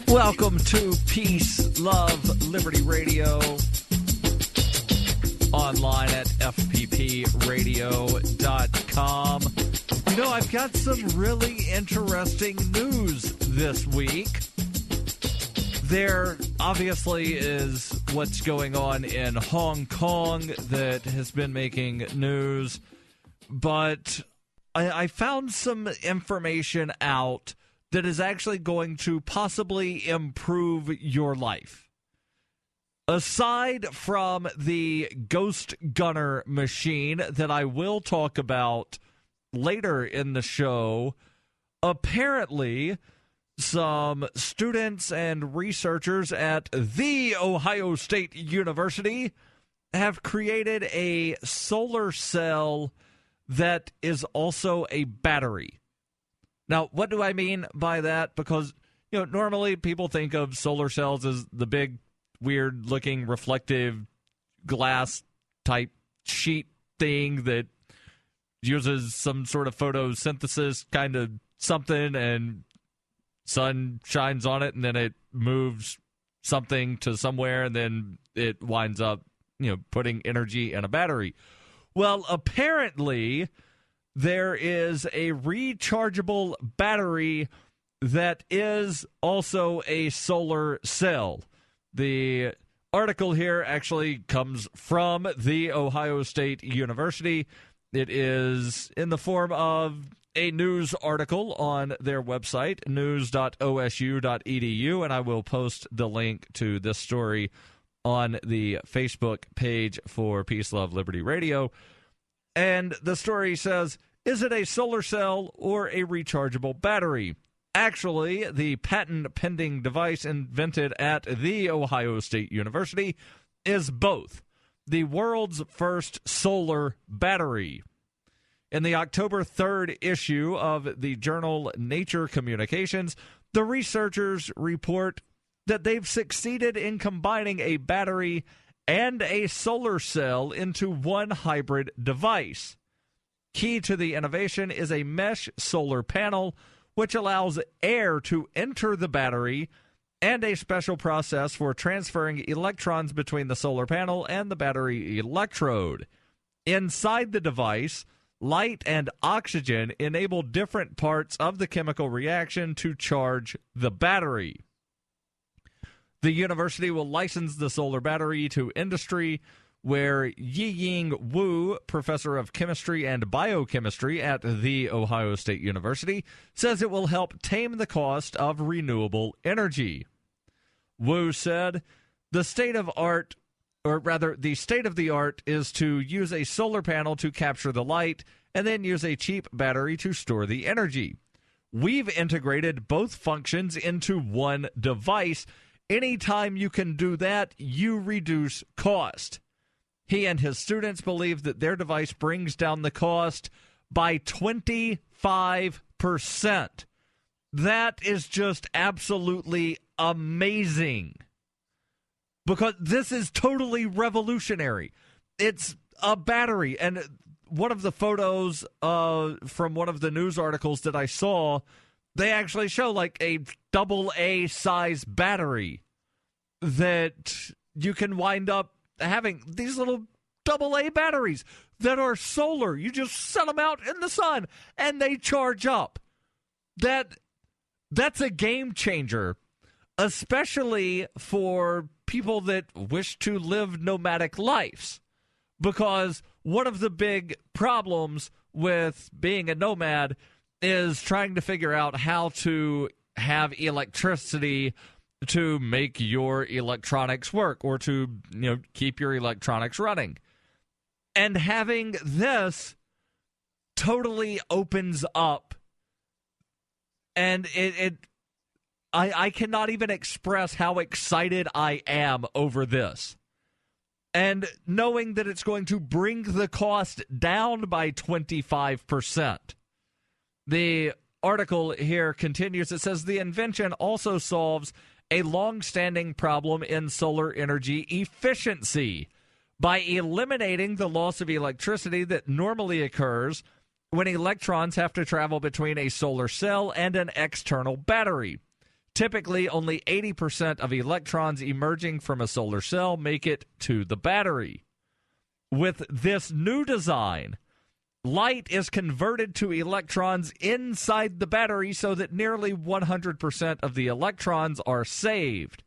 Welcome to Peace, Love, Liberty Radio, online at fppradio.com. You know, I've got some really interesting news this week. There obviously is what's going on in Hong Kong that has been making news, but I found some information out that is actually going to possibly improve your life. Aside from the ghost gunner machine that I will talk about later in the show, apparently some students and researchers at The Ohio State University have created a solar cell that is also a battery. Now, what do I mean by that? Because, you know, normally people think of solar cells as the big, weird-looking, reflective glass-type sheet thing that uses some sort of photosynthesis kind of something, and sun shines on it, and then it moves something to somewhere, and then it winds up, you know, putting energy in a battery. Well, apparently there is a rechargeable battery that is also a solar cell. The article here actually comes from The Ohio State University. It is in the form of a news article on their website, news.osu.edu, and I will post the link to this story on the Facebook page for Peace, Love, Liberty Radio. And the story says, is it a solar cell or a rechargeable battery? Actually, the patent-pending device invented at The Ohio State University is both. The world's first solar battery. In the October 3rd issue of the journal Nature Communications, the researchers report that they've succeeded in combining a battery and a solar cell into one hybrid device. Key to the innovation is a mesh solar panel, which allows air to enter the battery, and a special process for transferring electrons between the solar panel and the battery electrode. Inside the device, light and oxygen enable different parts of the chemical reaction to charge the battery. The university will license the solar battery to industry, where Yiying Wu, professor of chemistry and biochemistry at The Ohio State University, says it will help tame the cost of renewable energy. Wu said, the state of the art is to use a solar panel to capture the light and then use a cheap battery to store the energy. We've integrated both functions into one device. Anytime you can do that, you reduce cost. He and his students believe that their device brings down the cost by 25%. That is just absolutely amazing. Because this is totally revolutionary. It's a battery. And one of the photos from one of the news articles that I saw, they actually show like a AA size battery that you can wind up having these little AA batteries that are solar. You just set them out in the sun and they charge up. That's a game changer, especially for people that wish to live nomadic lives. Because one of the big problems with being a nomad is trying to figure out how to have electricity to make your electronics work, or to, you know, keep your electronics running. And having this totally opens up, and I cannot even express how excited I am over this. And knowing that it's going to bring the cost down by 25%. The article here continues. It says the invention also solves a long-standing problem in solar energy efficiency by eliminating the loss of electricity that normally occurs when electrons have to travel between a solar cell and an external battery. Typically, only 80% of electrons emerging from a solar cell make it to the battery. With this new design, light is converted to electrons inside the battery so that nearly 100% of the electrons are saved.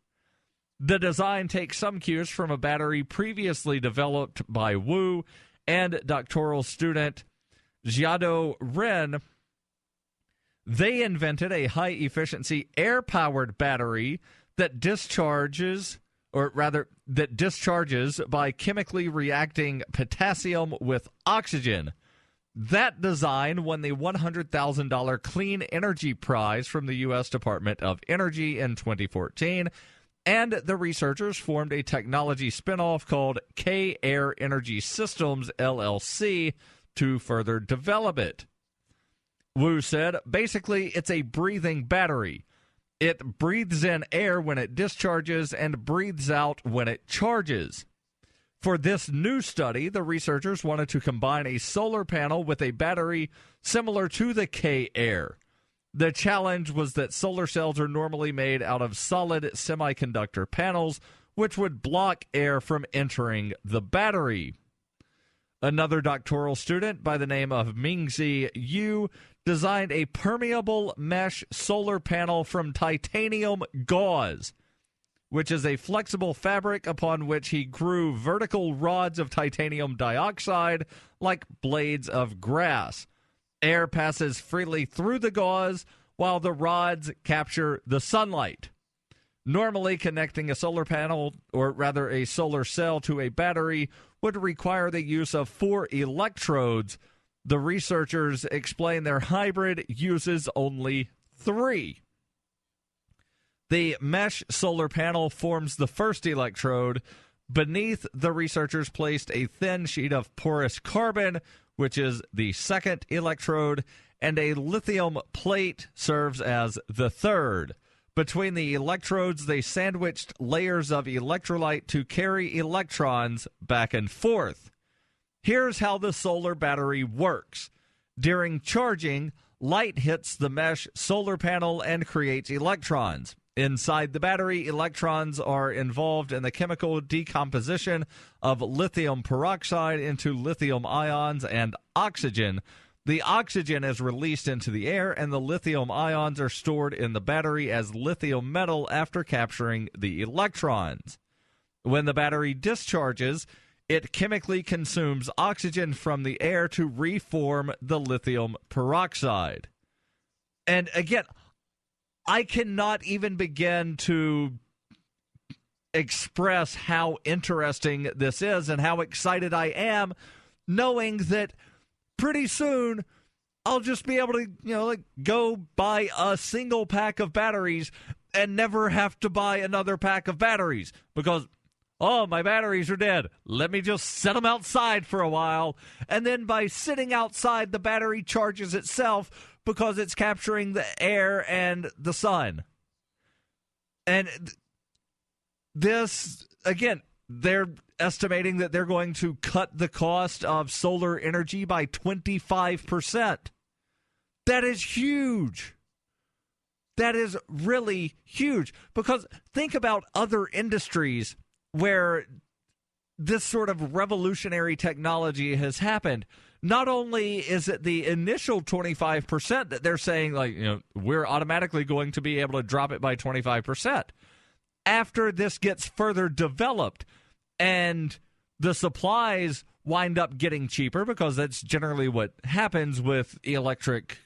The design takes some cues from a battery previously developed by Wu and doctoral student Jiado Ren. They invented a high-efficiency air-powered battery that discharges by chemically reacting potassium with oxygen. That design won the $100,000 Clean Energy Prize from the U.S. Department of Energy in 2014, and the researchers formed a technology spinoff called K-Air Energy Systems, LLC, to further develop it. Wu said, basically, it's a breathing battery. It breathes in air when it discharges and breathes out when it charges. For this new study, the researchers wanted to combine a solar panel with a battery similar to the K-Air. The challenge was that solar cells are normally made out of solid semiconductor panels, which would block air from entering the battery. Another doctoral student by the name of Mingzi Yu designed a permeable mesh solar panel from titanium gauze, which is a flexible fabric upon which he grew vertical rods of titanium dioxide like blades of grass. Air passes freely through the gauze while the rods capture the sunlight. Normally, connecting a solar panel, or rather a solar cell, to a battery would require the use of 4 electrodes. The researchers explain their hybrid uses only 3. The mesh solar panel forms the first electrode. Beneath, the researchers placed a thin sheet of porous carbon, which is the second electrode, and a lithium plate serves as the third. Between the electrodes, they sandwiched layers of electrolyte to carry electrons back and forth. Here's how the solar battery works. During charging, light hits the mesh solar panel and creates electrons. Inside the battery, electrons are involved in the chemical decomposition of lithium peroxide into lithium ions and oxygen. The oxygen is released into the air, and the lithium ions are stored in the battery as lithium metal after capturing the electrons. When the battery discharges, it chemically consumes oxygen from the air to reform the lithium peroxide. And again, I cannot even begin to express how interesting this is and how excited I am knowing that pretty soon I'll just be able to, go buy a single pack of batteries and never have to buy another pack of batteries because, my batteries are dead. Let me just set them outside for a while. And then by sitting outside, the battery charges itself because it's capturing the air and the sun. And this, again, they're estimating that they're going to cut the cost of solar energy by 25%. That is huge. That is really huge. Because think about other industries where this sort of revolutionary technology has happened. Not only is it the initial 25% that they're saying, we're automatically going to be able to drop it by 25%. After this gets further developed and the supplies wind up getting cheaper, because that's generally what happens with electric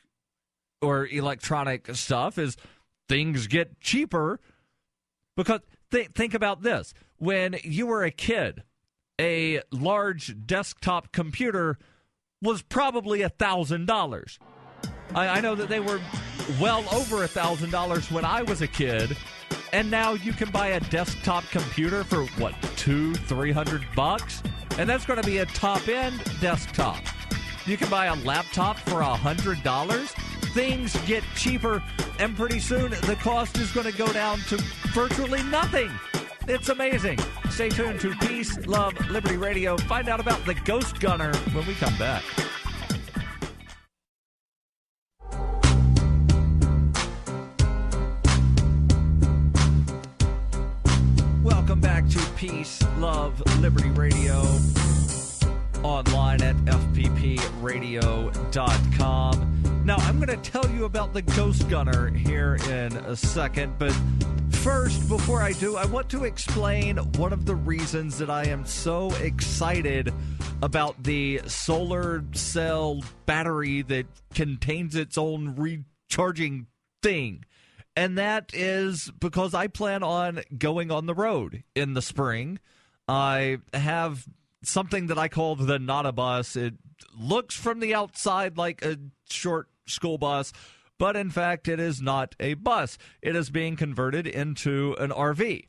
or electronic stuff, is things get cheaper. Because think about this. When you were a kid, a large desktop computer was probably $1,000. I know that they were well over $1,000 when I was a kid, and now you can buy a desktop computer for $200-$300, and that's going to be a top-end desktop. You can buy a laptop for $100. Things get cheaper, and pretty soon the cost is going to go down to virtually nothing. It's amazing. Stay tuned to Peace, Love, Liberty Radio. Find out about the Ghost Gunner when we come back. Peace, Love, Liberty Radio. Online at fppradio.com. Now, I'm going to tell you about the Ghost Gunner here in a second, but first, before I do, I want to explain one of the reasons that I am so excited about the solar cell battery that contains its own recharging thing. And that is because I plan on going on the road in the spring. I have something that I call the Not a Bus. It looks from the outside like a short school bus, but in fact it is not a bus. It is being converted into an RV.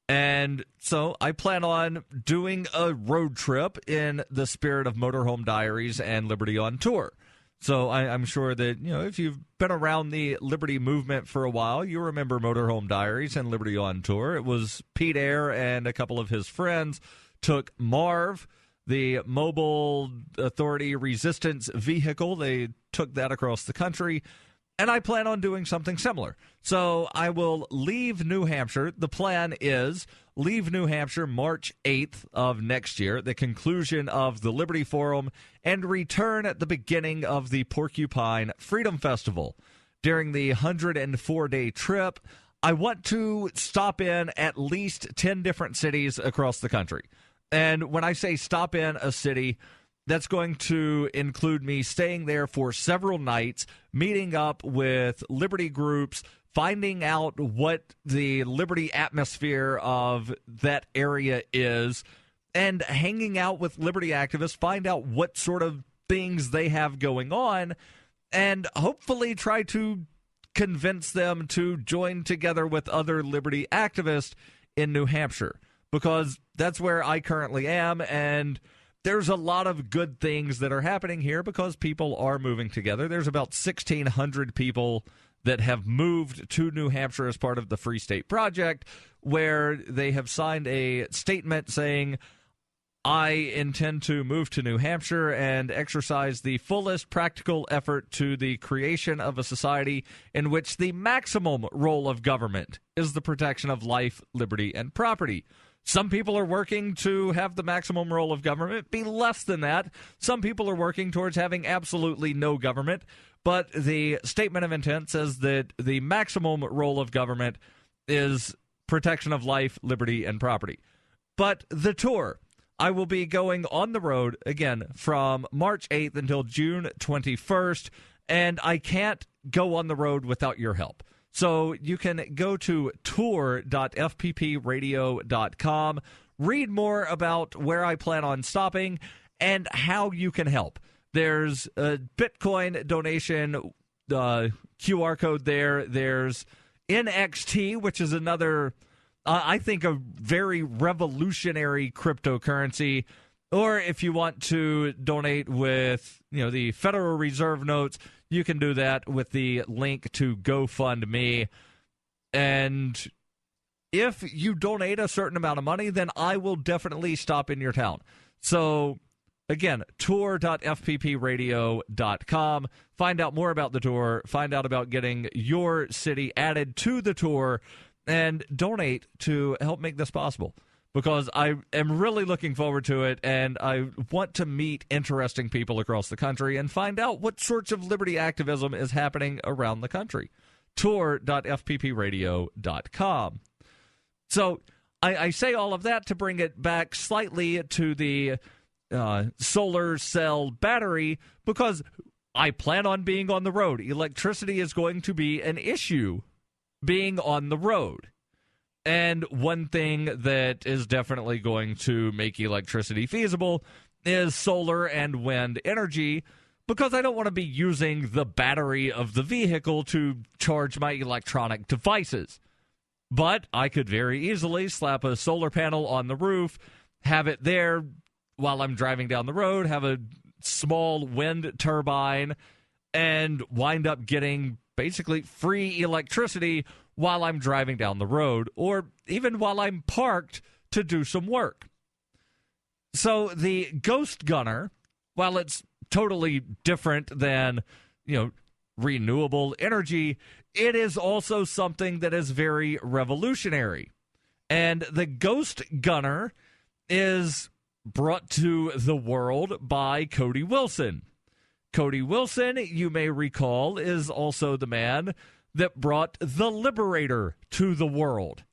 And so I plan on doing a road trip in the spirit of Motorhome Diaries and Liberty on Tour. So I'm sure that, if you've been around the Liberty movement for a while, you remember Motorhome Diaries and Liberty on Tour. It was Pete Eyre and a couple of his friends took Marv, the Mobile Authority Resistance Vehicle. They took that across the country, and I plan on doing something similar. So I will leave New Hampshire. The plan is leave New Hampshire March 8th of next year, the conclusion of the Liberty Forum, and return at the beginning of the Porcupine Freedom Festival. During the 104-day trip, I want to stop in at least 10 different cities across the country. And when I say stop in a city, that's going to include me staying there for several nights, meeting up with Liberty groups, finding out what the Liberty atmosphere of that area is, and hanging out with Liberty activists, find out what sort of things they have going on, and hopefully try to convince them to join together with other Liberty activists in New Hampshire, because that's where I currently am, and there's a lot of good things that are happening here because people are moving together. There's about 1,600 people that have moved to New Hampshire as part of the Free State Project, where they have signed a statement saying, I intend to move to New Hampshire and exercise the fullest practical effort to the creation of a society in which the maximum role of government is the protection of life, liberty, and property. Some people are working to have the maximum role of government be less than that. Some people are working towards having absolutely no government. But the statement of intent says that the maximum role of government is protection of life, liberty, and property. But the tour, I will be going on the road, again, from March 8th until June 21st, and I can't go on the road without your help. So you can go to tour.fppradio.com, read more about where I plan on stopping and how you can help. There's a Bitcoin donation QR code there. There's NXT, which is another, I think, a very revolutionary cryptocurrency. Or if you want to donate with, the Federal Reserve notes, you can do that with the link to GoFundMe. And if you donate a certain amount of money, then I will definitely stop in your town. So, again, tour.fppradio.com. Find out more about the tour. Find out about getting your city added to the tour. And donate to help make this possible. Because I am really looking forward to it, and I want to meet interesting people across the country and find out what sorts of liberty activism is happening around the country. Tour.fppradio.com. So I say all of that to bring it back slightly to the solar cell battery, because I plan on being on the road. Electricity is going to be an issue being on the road. And one thing that is definitely going to make electricity feasible is solar and wind energy, because I don't want to be using the battery of the vehicle to charge my electronic devices. But I could very easily slap a solar panel on the roof, have it there while I'm driving down the road, have a small wind turbine, and wind up getting basically free electricity while I'm driving down the road, or even while I'm parked to do some work. So the Ghost Gunner, while it's totally different than, renewable energy, it is also something that is very revolutionary. And the Ghost Gunner is brought to the world by Cody Wilson. Cody Wilson, you may recall, is also the man that brought the Liberator to the world.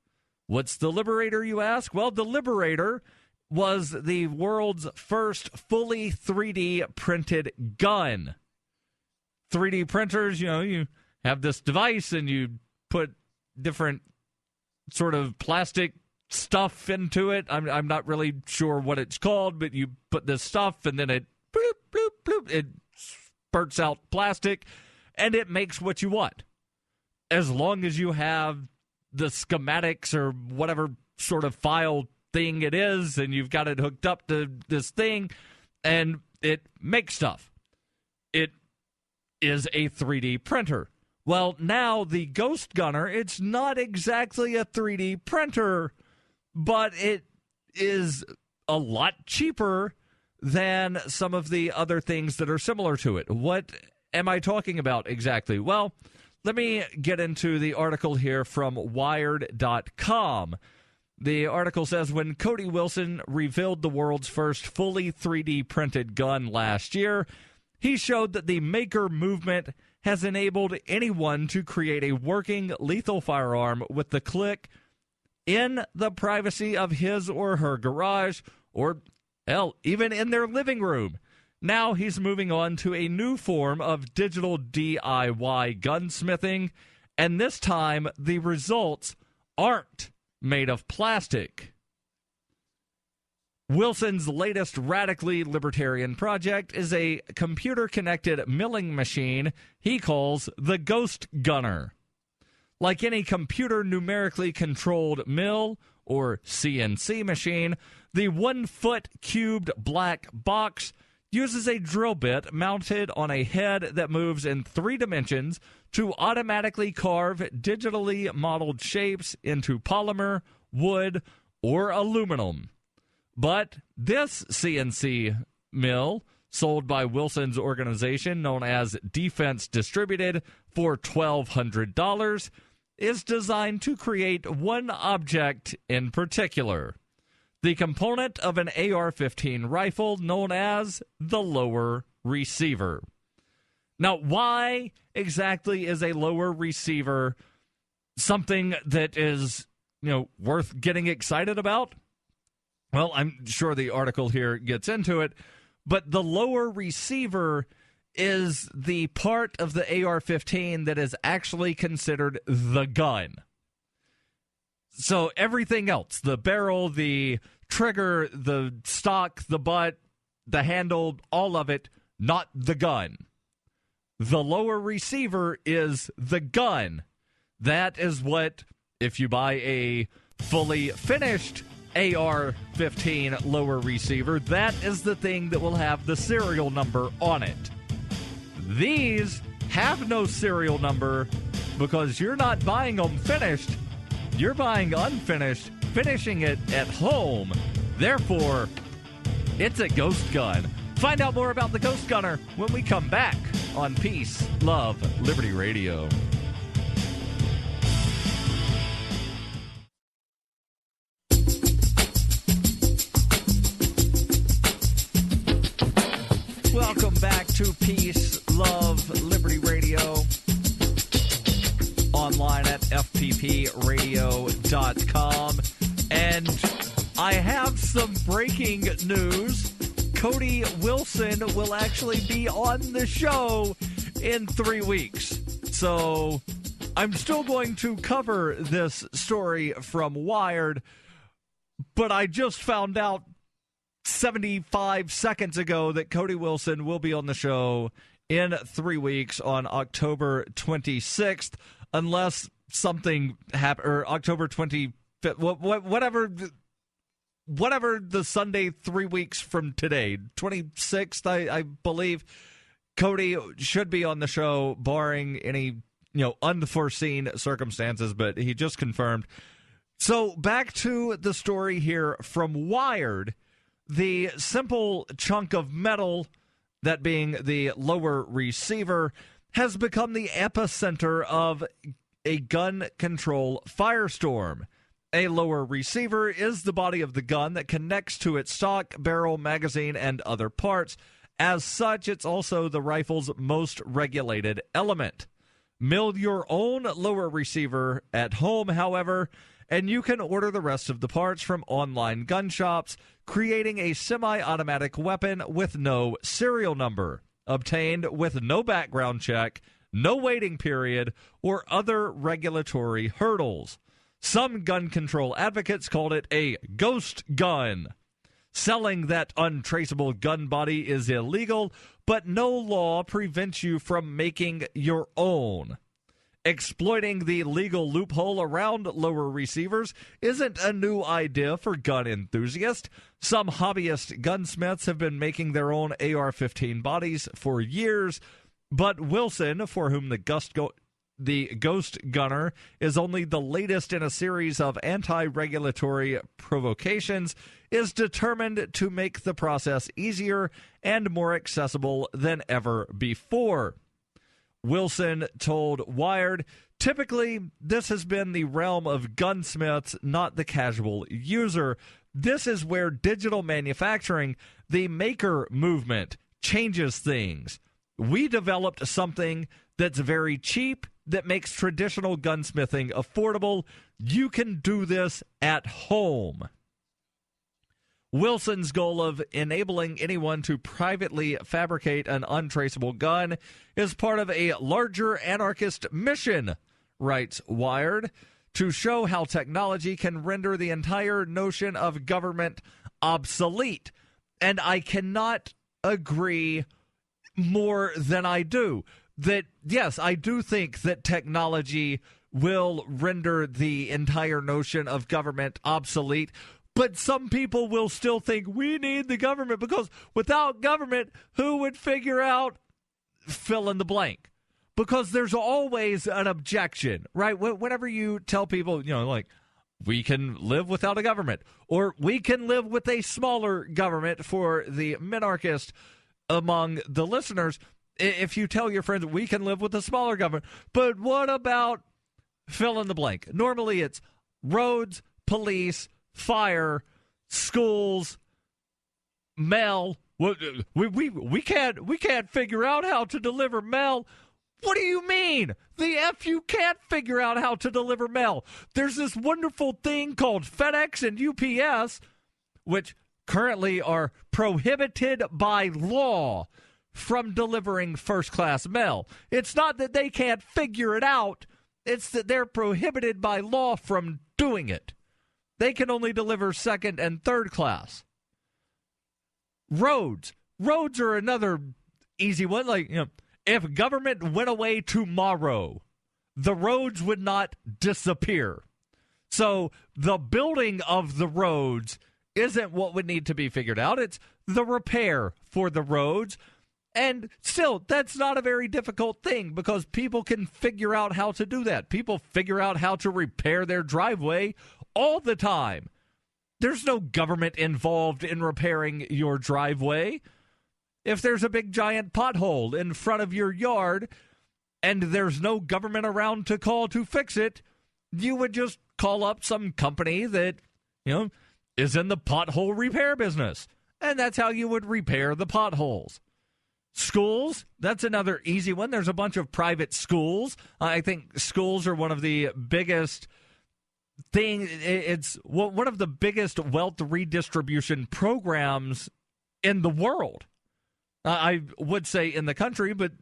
What's the Liberator, you ask? Well, the Liberator was the world's first fully 3D printed gun. 3D printers, you have this device and you put different sort of plastic stuff into it. I'm not really sure what it's called, but you put this stuff and then it bloop, bloop, bloop, it spurts out plastic and it makes what you want. As long as you have the schematics or whatever sort of file thing it is and you've got it hooked up to this thing and it makes stuff. It is a 3D printer. Well, now the Ghost Gunner, it's not exactly a 3D printer, but it is a lot cheaper than some of the other things that are similar to it. What am I talking about exactly? Well, let me get into the article here from Wired.com. The article says, when Cody Wilson revealed the world's first fully 3D printed gun last year, he showed that the maker movement has enabled anyone to create a working lethal firearm with the click in the privacy of his or her garage, or, hell, even in their living room. Now he's moving on to a new form of digital DIY gunsmithing, and this time the results aren't made of plastic. Wilson's latest radically libertarian project is a computer-connected milling machine he calls the Ghost Gunner. Like any computer numerically controlled mill or CNC machine, the 1-foot cubed black box uses a drill bit mounted on a head that moves in 3 dimensions to automatically carve digitally modeled shapes into polymer, wood, or aluminum. But this CNC mill, sold by Wilson's organization known as Defense Distributed for $1,200, is designed to create one object in particular, the component of an AR-15 rifle known as the lower receiver. Now, why exactly is a lower receiver something that is, worth getting excited about? Well, I'm sure the article here gets into it, but the lower receiver is the part of the AR-15 that is actually considered the gun. So everything else, the barrel, the trigger, the stock, the butt, the handle, all of it, not the gun. The lower receiver is the gun. That is what, if you buy a fully finished AR-15 lower receiver, that is the thing that will have the serial number on it. These have no serial number because you're not buying them finished. You're buying unfinished, finishing it at home. Therefore, it's a ghost gun. Find out more about the Ghost Gunner when we come back on Peace, Love, Liberty Radio. Welcome back to Peace, Love, Liberty Radio. Online at fppradio.com. And I have some breaking news. Cody Wilson will actually be on the show in 3 weeks. So I'm still going to cover this story from Wired, but I just found out 75 seconds ago that Cody Wilson will be on the show in 3 weeks on October 26th, unless something happens, or October 25th, whatever the Sunday 3 weeks from today, 26th, I believe, Cody should be on the show, barring any unforeseen circumstances, but he just confirmed. So back to the story here from Wired. The simple chunk of metal, that being the lower receiver, has become the epicenter of a gun control firestorm. A lower receiver is the body of the gun that connects to its stock, barrel, magazine, and other parts. As such, it's also the rifle's most regulated element. Build your own lower receiver at home, however, and you can order the rest of the parts from online gun shops, creating a semi-automatic weapon with no serial number, obtained with no background check, no waiting period, or other regulatory hurdles. Some gun control advocates called it a ghost gun. Selling that untraceable gun body is illegal, but no law prevents you from making your own. Exploiting the legal loophole around lower receivers isn't a new idea for gun enthusiasts. Some hobbyist gunsmiths have been making their own AR-15 bodies for years, but Wilson, for whom the Ghost Gunner is only the latest in a series of anti-regulatory provocations, is determined to make the process easier and more accessible than ever before. Wilson told Wired, "Typically, this has been the realm of gunsmiths, not the casual user. This is where digital manufacturing, the maker movement, changes things. We developed something that's very cheap, that makes traditional gunsmithing affordable. You can do this at home." Wilson's goal of enabling anyone to privately fabricate an untraceable gun is part of a larger anarchist mission, writes Wired, to show how technology can render the entire notion of government obsolete. And I cannot agree more than I do. That, yes, I do think that technology will render the entire notion of government obsolete, but some people will still think we need the government because without government, who would figure out fill in the blank? Because there's always an objection, right? Whenever you tell people, like, we can live without a government, or we can live with a smaller government for the minarchist among the listeners, if you tell your friends, we can live with a smaller government, but what about fill in the blank? Normally it's roads, police, fire, schools, mail. We can't figure out how to deliver mail. What do you mean? The F you can't figure out how to deliver mail. There's this wonderful thing called FedEx and UPS, which currently are prohibited by law from delivering first-class mail. It's not that they can't figure it out. It's that they're prohibited by law from doing it. They can only deliver second and third class. Roads. Roads are another easy one. Like, if government went away tomorrow, the roads would not disappear. So the building of the roads isn't what would need to be figured out. It's the repair for the roads. And still, that's not a very difficult thing because people can figure out how to do that. People figure out how to repair their driveway all the time. There's no government involved in repairing your driveway. If there's a big giant pothole in front of your yard and there's no government around to call to fix it, you would just call up some company that, is in the pothole repair business. And that's how you would repair the potholes. Schools, that's another easy one. There's a bunch of private schools. I think schools are one of the biggest it's one of the biggest wealth redistribution programs in the world. I would say in the country, but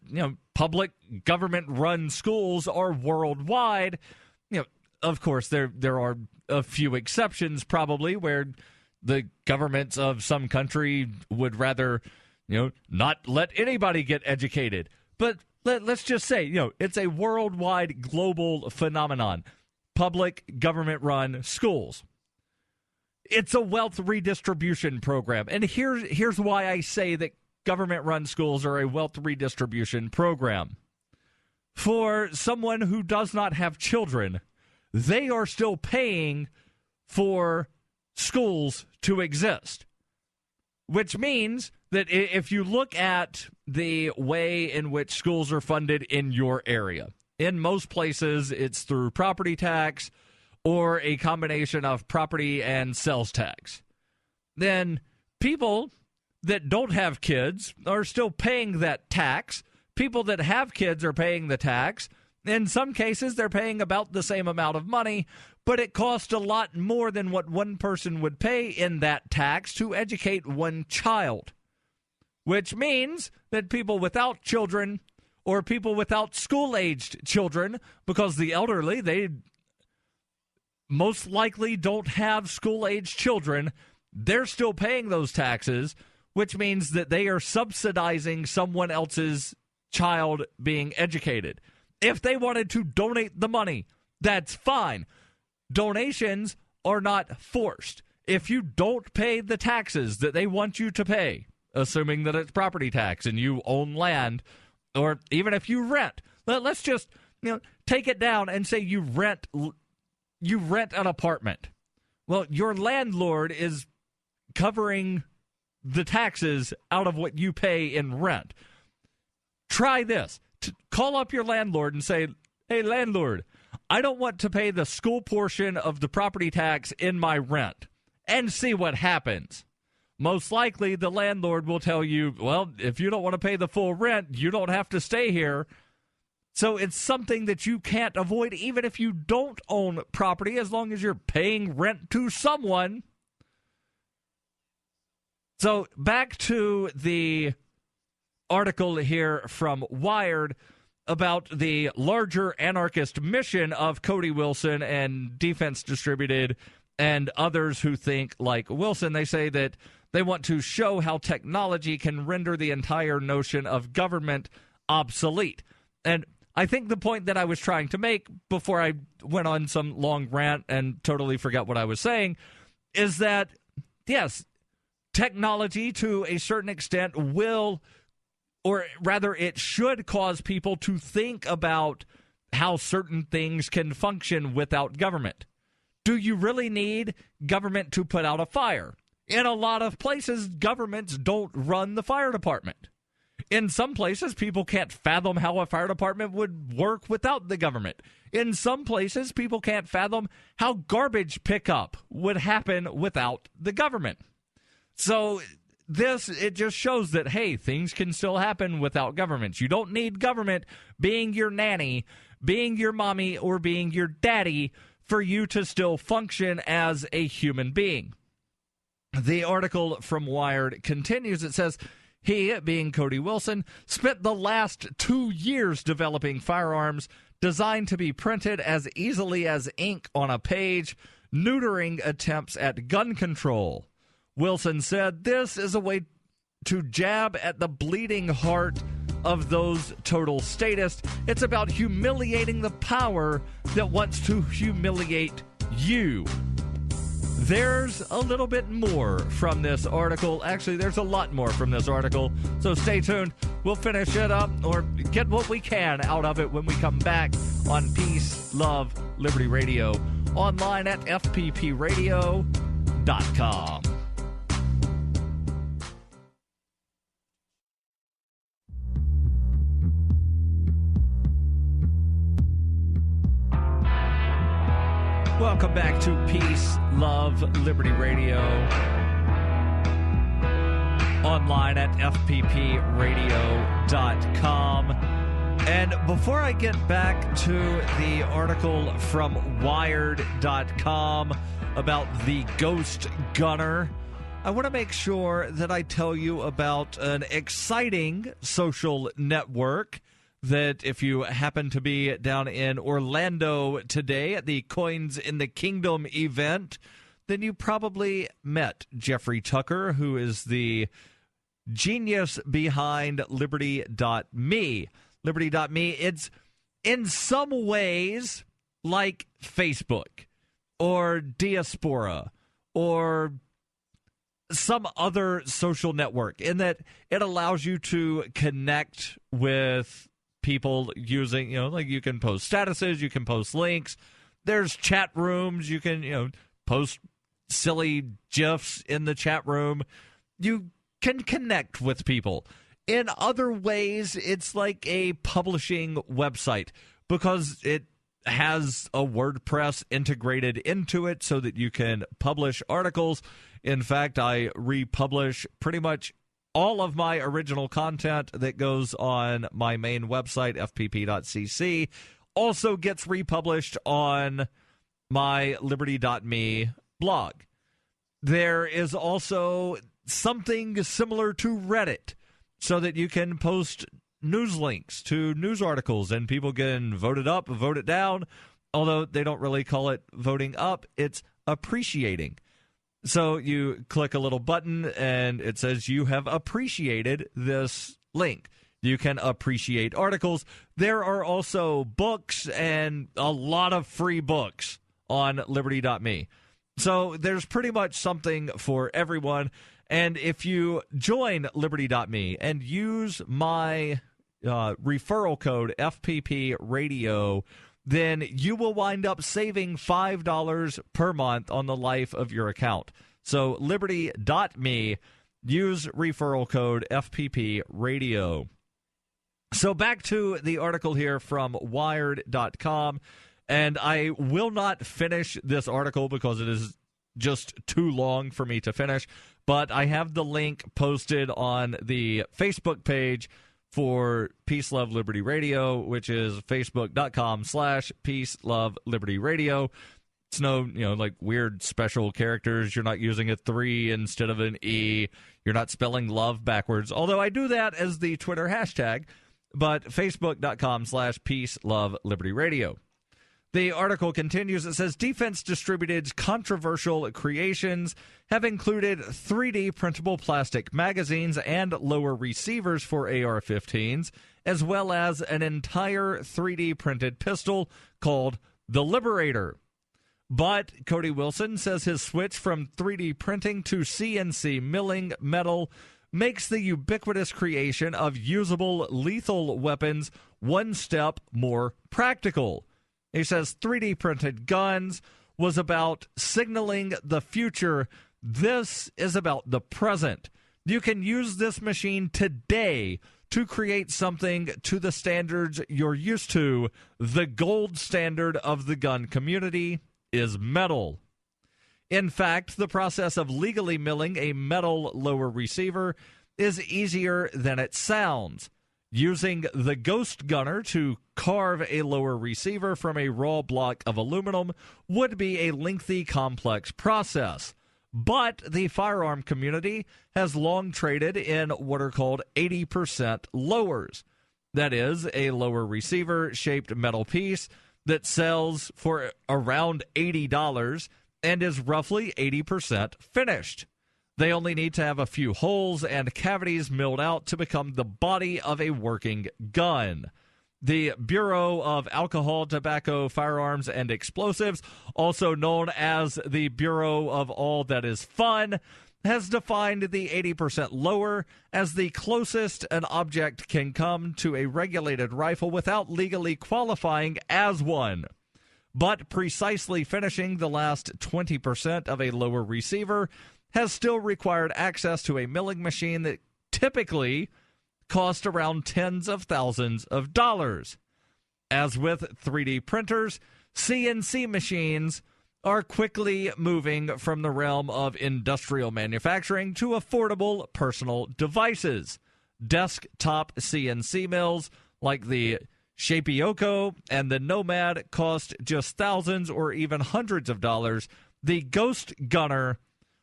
public government-run schools are worldwide. Of course, there are a few exceptions probably where the governments of some country would rather not let anybody get educated. But let's just say, it's a worldwide global phenomenon. Public government-run schools. It's a wealth redistribution program. And here's why I say that government-run schools are a wealth redistribution program. For someone who does not have children, they are still paying for schools to exist. Which means that if you look at the way in which schools are funded in your area, in most places it's through property tax or a combination of property and sales tax, then people that don't have kids are still paying that tax. People that have kids are paying the tax. In some cases, they're paying about the same amount of money, but it costs a lot more than what one person would pay in that tax to educate one child, which means that people without children or people without school-aged children, because the elderly, they most likely don't have school-aged children, they're still paying those taxes, which means that they are subsidizing someone else's child being educated. If they wanted to donate the money, that's fine. Donations are not forced. If you don't pay the taxes that they want you to pay, assuming that it's property tax and you own land, or even if you rent, let's just take it down and say you rent an apartment. Well, your landlord is covering the taxes out of what you pay in rent. Try this. Call up your landlord and say, hey, landlord, I don't want to pay the school portion of the property tax in my rent, and see what happens. Most likely, the landlord will tell you, well, if you don't want to pay the full rent, you don't have to stay here. So it's something that you can't avoid, even if you don't own property, as long as you're paying rent to someone. So back to the article here from Wired about the larger anarchist mission of Cody Wilson and Defense Distributed and others who think like Wilson. They say that they want to show how technology can render the entire notion of government obsolete. And I think the point that I was trying to make before I went on some long rant and totally forgot what I was saying is that, yes, technology to a certain extent will, or rather it should cause people to think about how certain things can function without government. Do you really need government to put out a fire? In a lot of places, governments don't run the fire department. In some places, people can't fathom how a fire department would work without the government. In some places, people can't fathom how garbage pickup would happen without the government. So it just shows that, hey, things can still happen without government. You don't need government being your nanny, being your mommy, or being your daddy for you to still function as a human being. The article from Wired continues. It says, he, being Cody Wilson, spent the last 2 years developing firearms designed to be printed as easily as ink on a page, neutering attempts at gun control. Wilson said, this is a way to jab at the bleeding heart of those total statists. It's about humiliating the power that wants to humiliate you. There's a little bit more from this article. Actually, there's a lot more from this article, so stay tuned. We'll finish it up or get what we can out of it when we come back on Peace, Love, Liberty Radio, online at fppradio.com. Welcome back to Peace, Love, Liberty Radio, online at fppradio.com. And before I get back to the article from Wired.com about the ghost gunner, I want to make sure that I tell you about an exciting social network that if you happen to be down in Orlando today at the Coins in the Kingdom event, then you probably met Jeffrey Tucker, who is the genius behind Liberty.me. Liberty.me, it's in some ways like Facebook or Diaspora or some other social network in that it allows you to connect with people using, like you can post statuses, you can post links, there's chat rooms, you can, post silly GIFs in the chat room. You can connect with people. In other ways, it's like a publishing website because it has a WordPress integrated into it so that you can publish articles. In fact, I republish pretty much all of my original content that goes on my main website, fpp.cc, also gets republished on my liberty.me blog. There is also something similar to Reddit so that you can post news links to news articles and people can vote it up, vote it down, although they don't really call it voting up, it's appreciating. So you click a little button and it says you have appreciated this link. You can appreciate articles. There are also books and a lot of free books on liberty.me. So there's pretty much something for everyone. And if you join liberty.me and use my referral code FPP Radio, then you will wind up saving $5 per month on the life of your account. So liberty.me, use referral code FPP Radio. So back to the article here from Wired.com, and I will not finish this article because it is just too long for me to finish, but I have the link posted on the Facebook page for Peace, Love, Liberty Radio, which is facebook.com/Peace, Love, Liberty Radio. It's no, like weird special characters. You're not using a 3 instead of an E. You're not spelling love backwards, although I do that as the Twitter hashtag, but facebook.com/Peace, Love, Liberty Radio. The article continues. It says, Defense Distributed's controversial creations have included 3D printable plastic magazines and lower receivers for AR-15s, as well as an entire 3D printed pistol called the Liberator. But Cody Wilson says his switch from 3D printing to CNC milling metal makes the ubiquitous creation of usable lethal weapons one step more practical. He says 3D printed guns was about signaling the future. This is about the present. You can use this machine today to create something to the standards you're used to. The gold standard of the gun community is metal. In fact, the process of legally milling a metal lower receiver is easier than it sounds. Using the Ghost Gunner to carve a lower receiver from a raw block of aluminum would be a lengthy, complex process. But the firearm community has long traded in what are called 80% lowers. That is, a lower receiver-shaped metal piece that sells for around $80 and is roughly 80% finished. They only need to have a few holes and cavities milled out to become the body of a working gun. The Bureau of Alcohol, Tobacco, Firearms, and Explosives, also known as the Bureau of All That Is Fun, has defined the 80% lower as the closest an object can come to a regulated rifle without legally qualifying as one. But precisely finishing the last 20% of a lower receiver has still required access to a milling machine that typically cost around tens of thousands of dollars. As with 3D printers, CNC machines are quickly moving from the realm of industrial manufacturing to affordable personal devices. Desktop CNC mills like the Shapeoko and the Nomad cost just thousands or even hundreds of dollars. The Ghost Gunner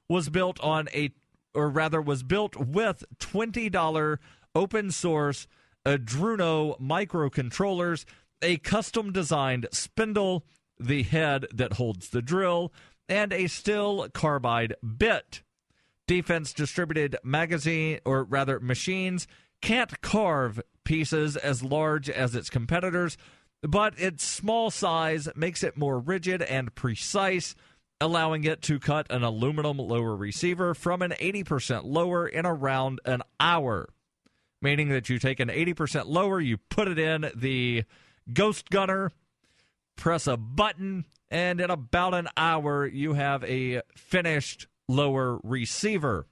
was built with $20 open source Arduino microcontrollers, a custom designed spindle, the head that holds the drill, and a steel carbide bit. Defense Distributed machines can't carve pieces as large as its competitors, but its small size makes it more rigid and precise, allowing it to cut an aluminum lower receiver from an 80% lower in around an hour. Meaning that you take an 80% lower, you put it in the Ghost Gunner, press a button, and in about an hour, you have a finished lower receiver.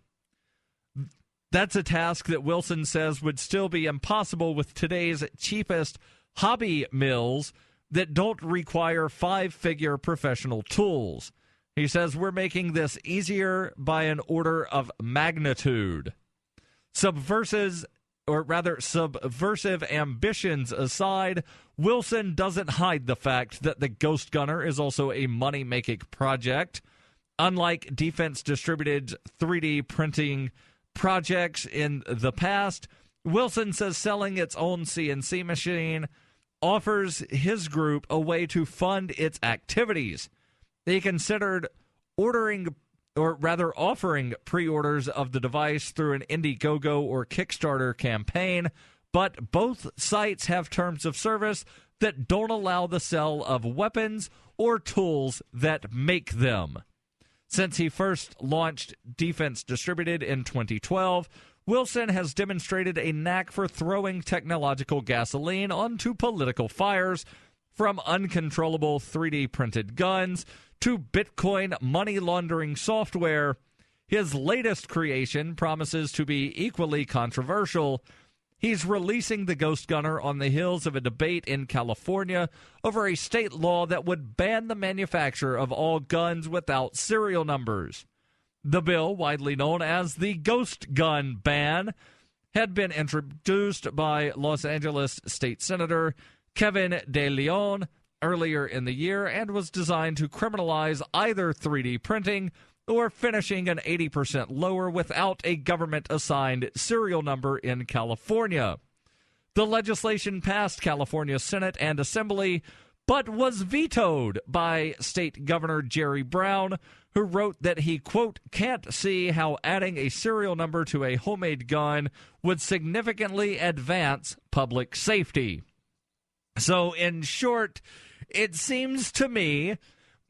That's a task that Wilson says would still be impossible with today's cheapest hobby mills that don't require five-figure professional tools. He says, we're making this easier by an order of magnitude. Subversive ambitions aside, Wilson doesn't hide the fact that the Ghost Gunner is also a money-making project. Unlike Defense Distributed 3D printing projects in the past, Wilson says selling its own CNC machine offers his group a way to fund its activities. They considered offering pre-orders of the device through an Indiegogo or Kickstarter campaign, but both sites have terms of service that don't allow the sale of weapons or tools that make them. Since he first launched Defense Distributed in 2012, Wilson has demonstrated a knack for throwing technological gasoline onto political fires, from uncontrollable 3D printed guns to Bitcoin money laundering software. His latest creation promises to be equally controversial. He's releasing the Ghost Gunner on the heels of a debate in California over a state law that would ban the manufacture of all guns without serial numbers. The bill, widely known as the Ghost Gun ban, had been introduced by Los Angeles State Senator Kevin De Leon earlier in the year and was designed to criminalize either 3D printing or finishing an 80% lower without a government-assigned serial number in California. The legislation passed California Senate and Assembly, but was vetoed by State Governor Jerry Brown, who wrote that he, quote, can't see how adding a serial number to a homemade gun would significantly advance public safety. So, in short, it seems to me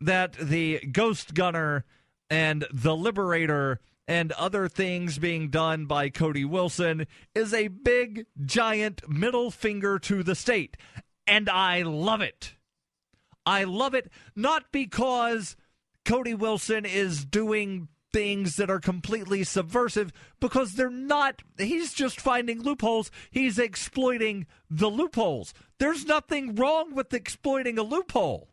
that the Ghost Gunner and the Liberator and other things being done by Cody Wilson is a big, giant middle finger to the state. And I love it. I love it not because Cody Wilson is doing things that are completely subversive, because they're not. He's just finding loopholes. He's exploiting the loopholes. There's nothing wrong with exploiting a loophole.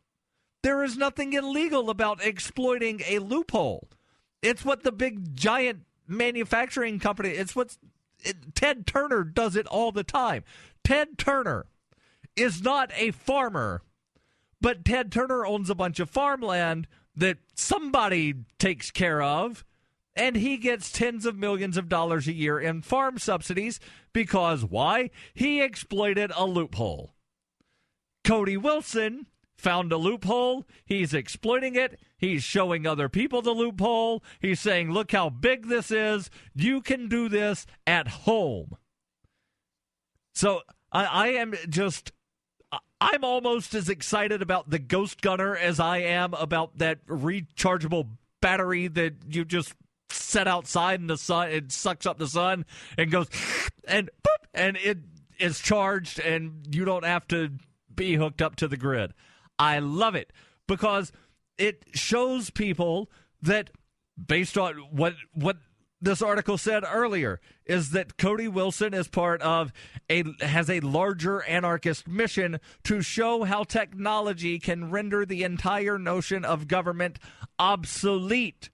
There is nothing illegal about exploiting a loophole. It's what the big giant manufacturing company, Ted Turner does it all the time. Ted Turner is not a farmer, but Ted Turner owns a bunch of farmland that somebody takes care of, and he gets tens of millions of dollars a year in farm subsidies because, why? He exploited a loophole. Cody Wilson found a loophole. He's exploiting it. He's showing other people the loophole. He's saying, look how big this is. You can do this at home. So I'm almost as excited about the Ghost Gunner as I am about that rechargeable battery that you just set outside in the sun. It sucks up the sun and goes and boop, and it is charged, and you don't have to be hooked up to the grid. I love it because it shows people that, based on what this article said earlier, is that Cody Wilson is has a larger anarchist mission to show how technology can render the entire notion of government obsolete.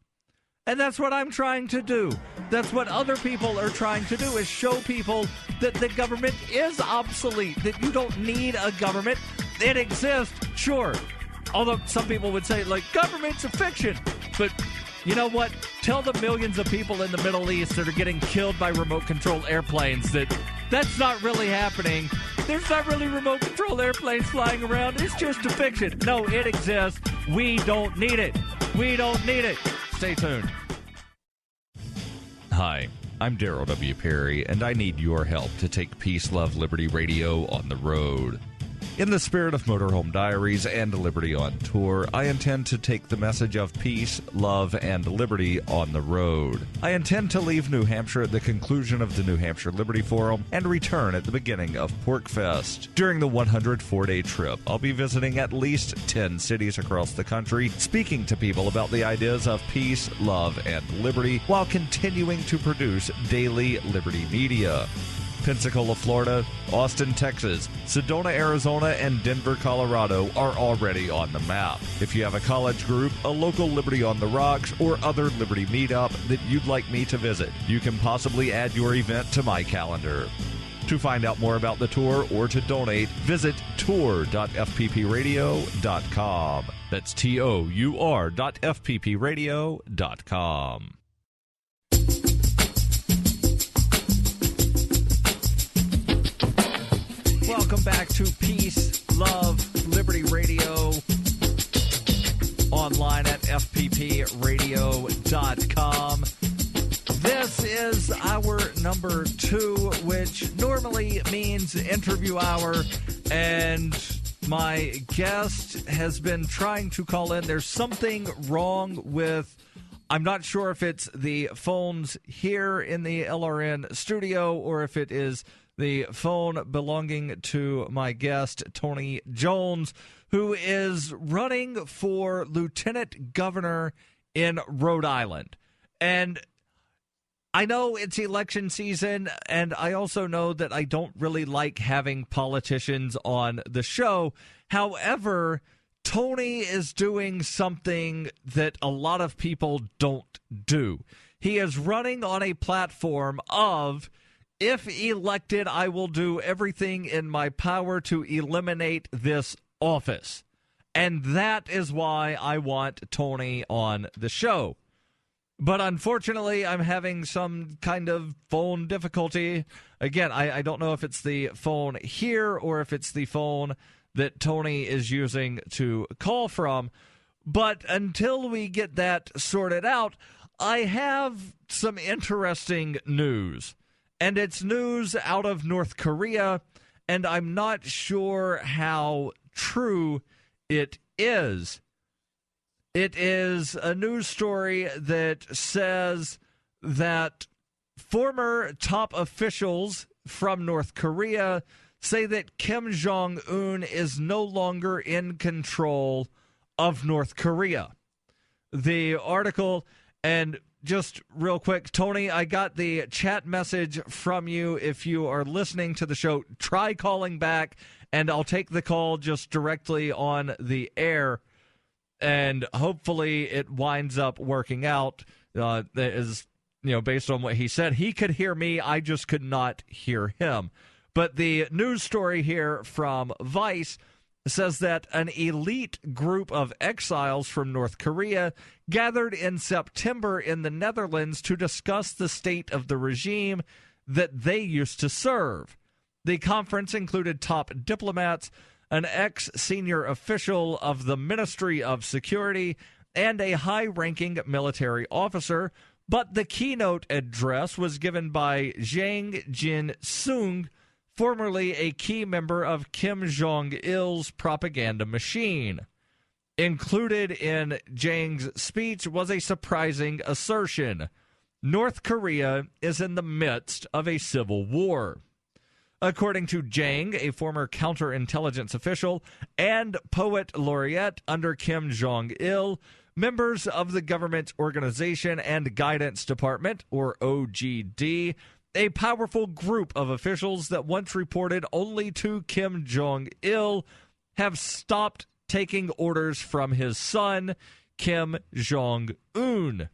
And that's what I'm trying to do. That's what other people are trying to do, is show people that the government is obsolete, that you don't need a government. It exists, sure. Although some people would say, like, government's a fiction. But you know what? Tell the millions of people in the Middle East that are getting killed by remote-controlled airplanes that that's not really happening. There's not really remote-controlled airplanes flying around. It's just a fiction. No, it exists. We don't need it. We don't need it. Stay tuned. Hi, I'm Darryl W. Perry, and I need your help to take Peace, Love, Liberty Radio on the road. In the spirit of Motorhome Diaries and Liberty on Tour, I intend to take the message of peace, love, and liberty on the road. I intend to leave New Hampshire at the conclusion of the New Hampshire Liberty Forum and return at the beginning of PorcFest. During the 104-day trip, I'll be visiting at least 10 cities across the country, speaking to people about the ideas of peace, love, and liberty, while continuing to produce daily Liberty media. Pensacola, Florida, Austin, Texas, Sedona, Arizona, and Denver, Colorado are already on the map. If you have a college group, a local Liberty on the Rocks, or other Liberty meetup that you'd like me to visit, you can possibly add your event to my calendar. To find out more about the tour or to donate, visit tour.fppradio.com. That's tour.fppradio.com. Welcome back to Peace, Love, Liberty Radio, online at fppradio.com. This is hour number 2, which normally means interview hour, and my guest has been trying to call in. There's something wrong with, I'm not sure if it's the phones here in the LRN studio or if it is the phone belonging to my guest, Tony Jones, who is running for lieutenant governor in Rhode Island. And I know it's election season, and I also know that I don't really like having politicians on the show. However, Tony is doing something that a lot of people don't do. He is running on a platform of, if elected, I will do everything in my power to eliminate this office. And that is why I want Tony on the show. But unfortunately, I'm having some kind of phone difficulty. Again, I don't know if it's the phone here or if it's the phone that Tony is using to call from. But until we get that sorted out, I have some interesting news. And it's news out of North Korea, and I'm not sure how true it is. It is a news story that says that former top officials from North Korea say that Kim Jong-Un is no longer in control of North Korea. The article, and just real quick, Tony, I got the chat message from you. If you are listening to the show, try calling back, and I'll take the call just directly on the air, and hopefully it winds up working out. Based on what he said, he could hear me, I just could not hear him. But the news story here from Vice says that an elite group of exiles from North Korea gathered in September in the Netherlands to discuss the state of the regime that they used to serve. The conference included top diplomats, an ex-senior official of the Ministry of Security, and a high-ranking military officer, but the keynote address was given by Jang Jin-sung, formerly a key member of Kim Jong-il's propaganda machine. Included in Jang's speech was a surprising assertion. North Korea is in the midst of a civil war. According to Jang, a former counterintelligence official and poet laureate under Kim Jong-il, members of the Government Organization and Guidance Department, or OGD, a powerful group of officials that once reported only to Kim Jong-il, have stopped taking orders from his son, Kim Jong-un.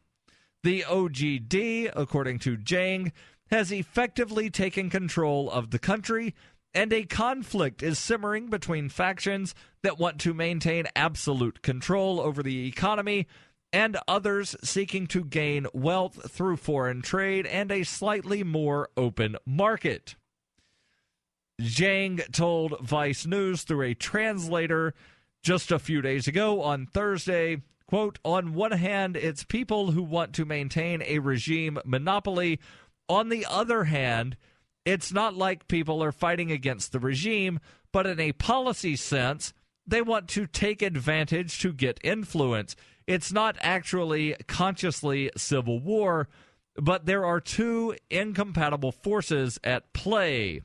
The OGD, according to Jang, has effectively taken control of the country, and a conflict is simmering between factions that want to maintain absolute control over the economy and others seeking to gain wealth through foreign trade and a slightly more open market. Jang told Vice News through a translator just a few days ago on Thursday, quote, "On one hand, it's people who want to maintain a regime monopoly. On the other hand, it's not like people are fighting against the regime, but in a policy sense, they want to take advantage to get influence. It's not actually consciously civil war, but there are two incompatible forces at play."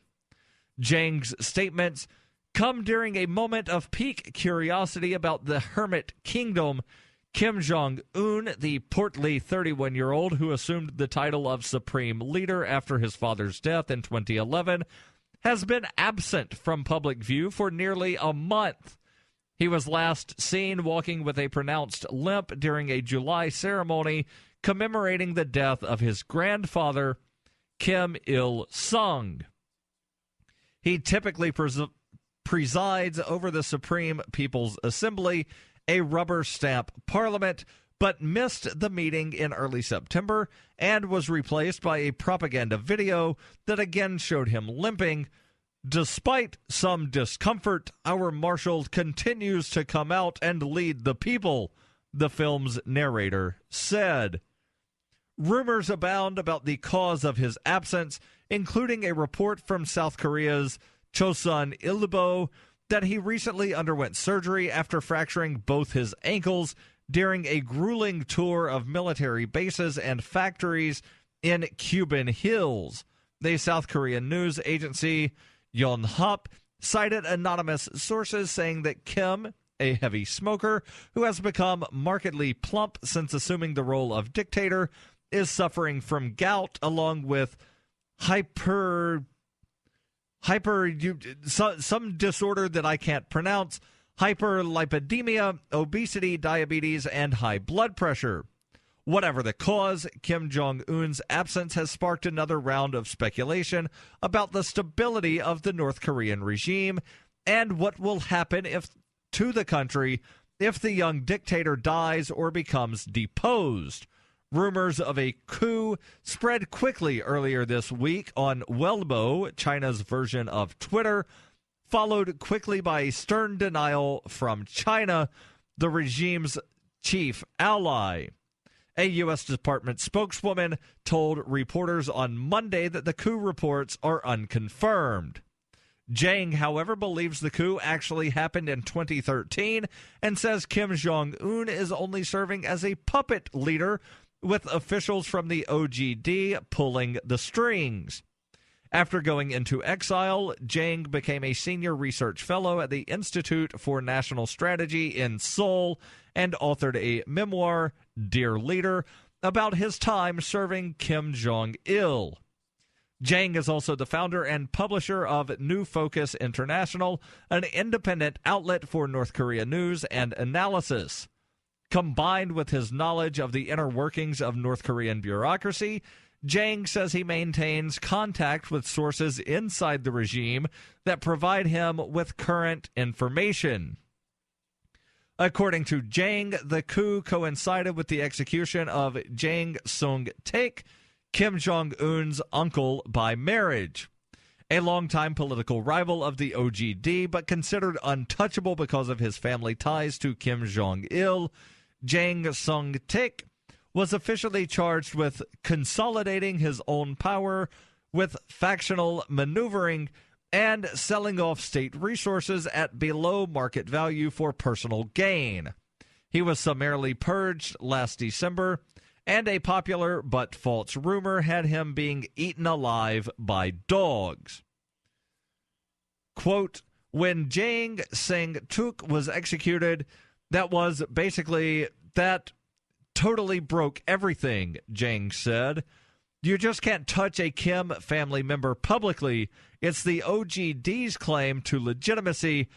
Jang's statements come during a moment of peak curiosity about the Hermit Kingdom. Kim Jong-Un, the portly 31-year-old who assumed the title of Supreme Leader after his father's death in 2011, has been absent from public view for nearly a month. He was last seen walking with a pronounced limp during a July ceremony commemorating the death of his grandfather, Kim Il-sung. He typically presides over the Supreme People's Assembly, a rubber stamp parliament, but missed the meeting in early September and was replaced by a propaganda video that again showed him limping. Despite some discomfort, our marshal continues to come out and lead the people, the film's narrator said. Rumors abound about the cause of his absence, including a report from South Korea's Chosun Ilbo that he recently underwent surgery after fracturing both his ankles during a grueling tour of military bases and factories in Cuban Hills. The South Korean news agency Yonhap cited anonymous sources saying that Kim, a heavy smoker who has become markedly plump since assuming the role of dictator, is suffering from gout along with some disorder that I can't pronounce, hyperlipidemia, obesity, diabetes, and high blood pressure. Whatever the cause, Kim Jong-un's absence has sparked another round of speculation about the stability of the North Korean regime and what will happen to the country if the young dictator dies or becomes deposed. Rumors of a coup spread quickly earlier this week on Weibo, China's version of Twitter, followed quickly by a stern denial from China, the regime's chief ally. A U.S. Department spokeswoman told reporters on Monday that the coup reports are unconfirmed. Jang, however, believes the coup actually happened in 2013 and says Kim Jong-un is only serving as a puppet leader, with officials from the OGD pulling the strings. After going into exile, Jang became a senior research fellow at the Institute for National Strategy in Seoul and authored a memoir, Dear Leader, about his time serving Kim Jong-il. Jang is also the founder and publisher of New Focus International, an independent outlet for North Korea news and analysis. Combined with his knowledge of the inner workings of North Korean bureaucracy, Jang says he maintains contact with sources inside the regime that provide him with current information. According to Jang, the coup coincided with the execution of Jang Sung-taek, Kim Jong-un's uncle by marriage. A longtime political rival of the OGD, but considered untouchable because of his family ties to Kim Jong-il, Jang Sung-taek was officially charged with consolidating his own power with factional maneuvering and selling off state resources at below market value for personal gain. He was summarily purged last December, and a popular but false rumor had him being eaten alive by dogs. Quote, when Jang Sung-taek was executed, that totally broke everything, Jang said. You just can't touch a Kim family member publicly. It's the OGD's claim to legitimacy.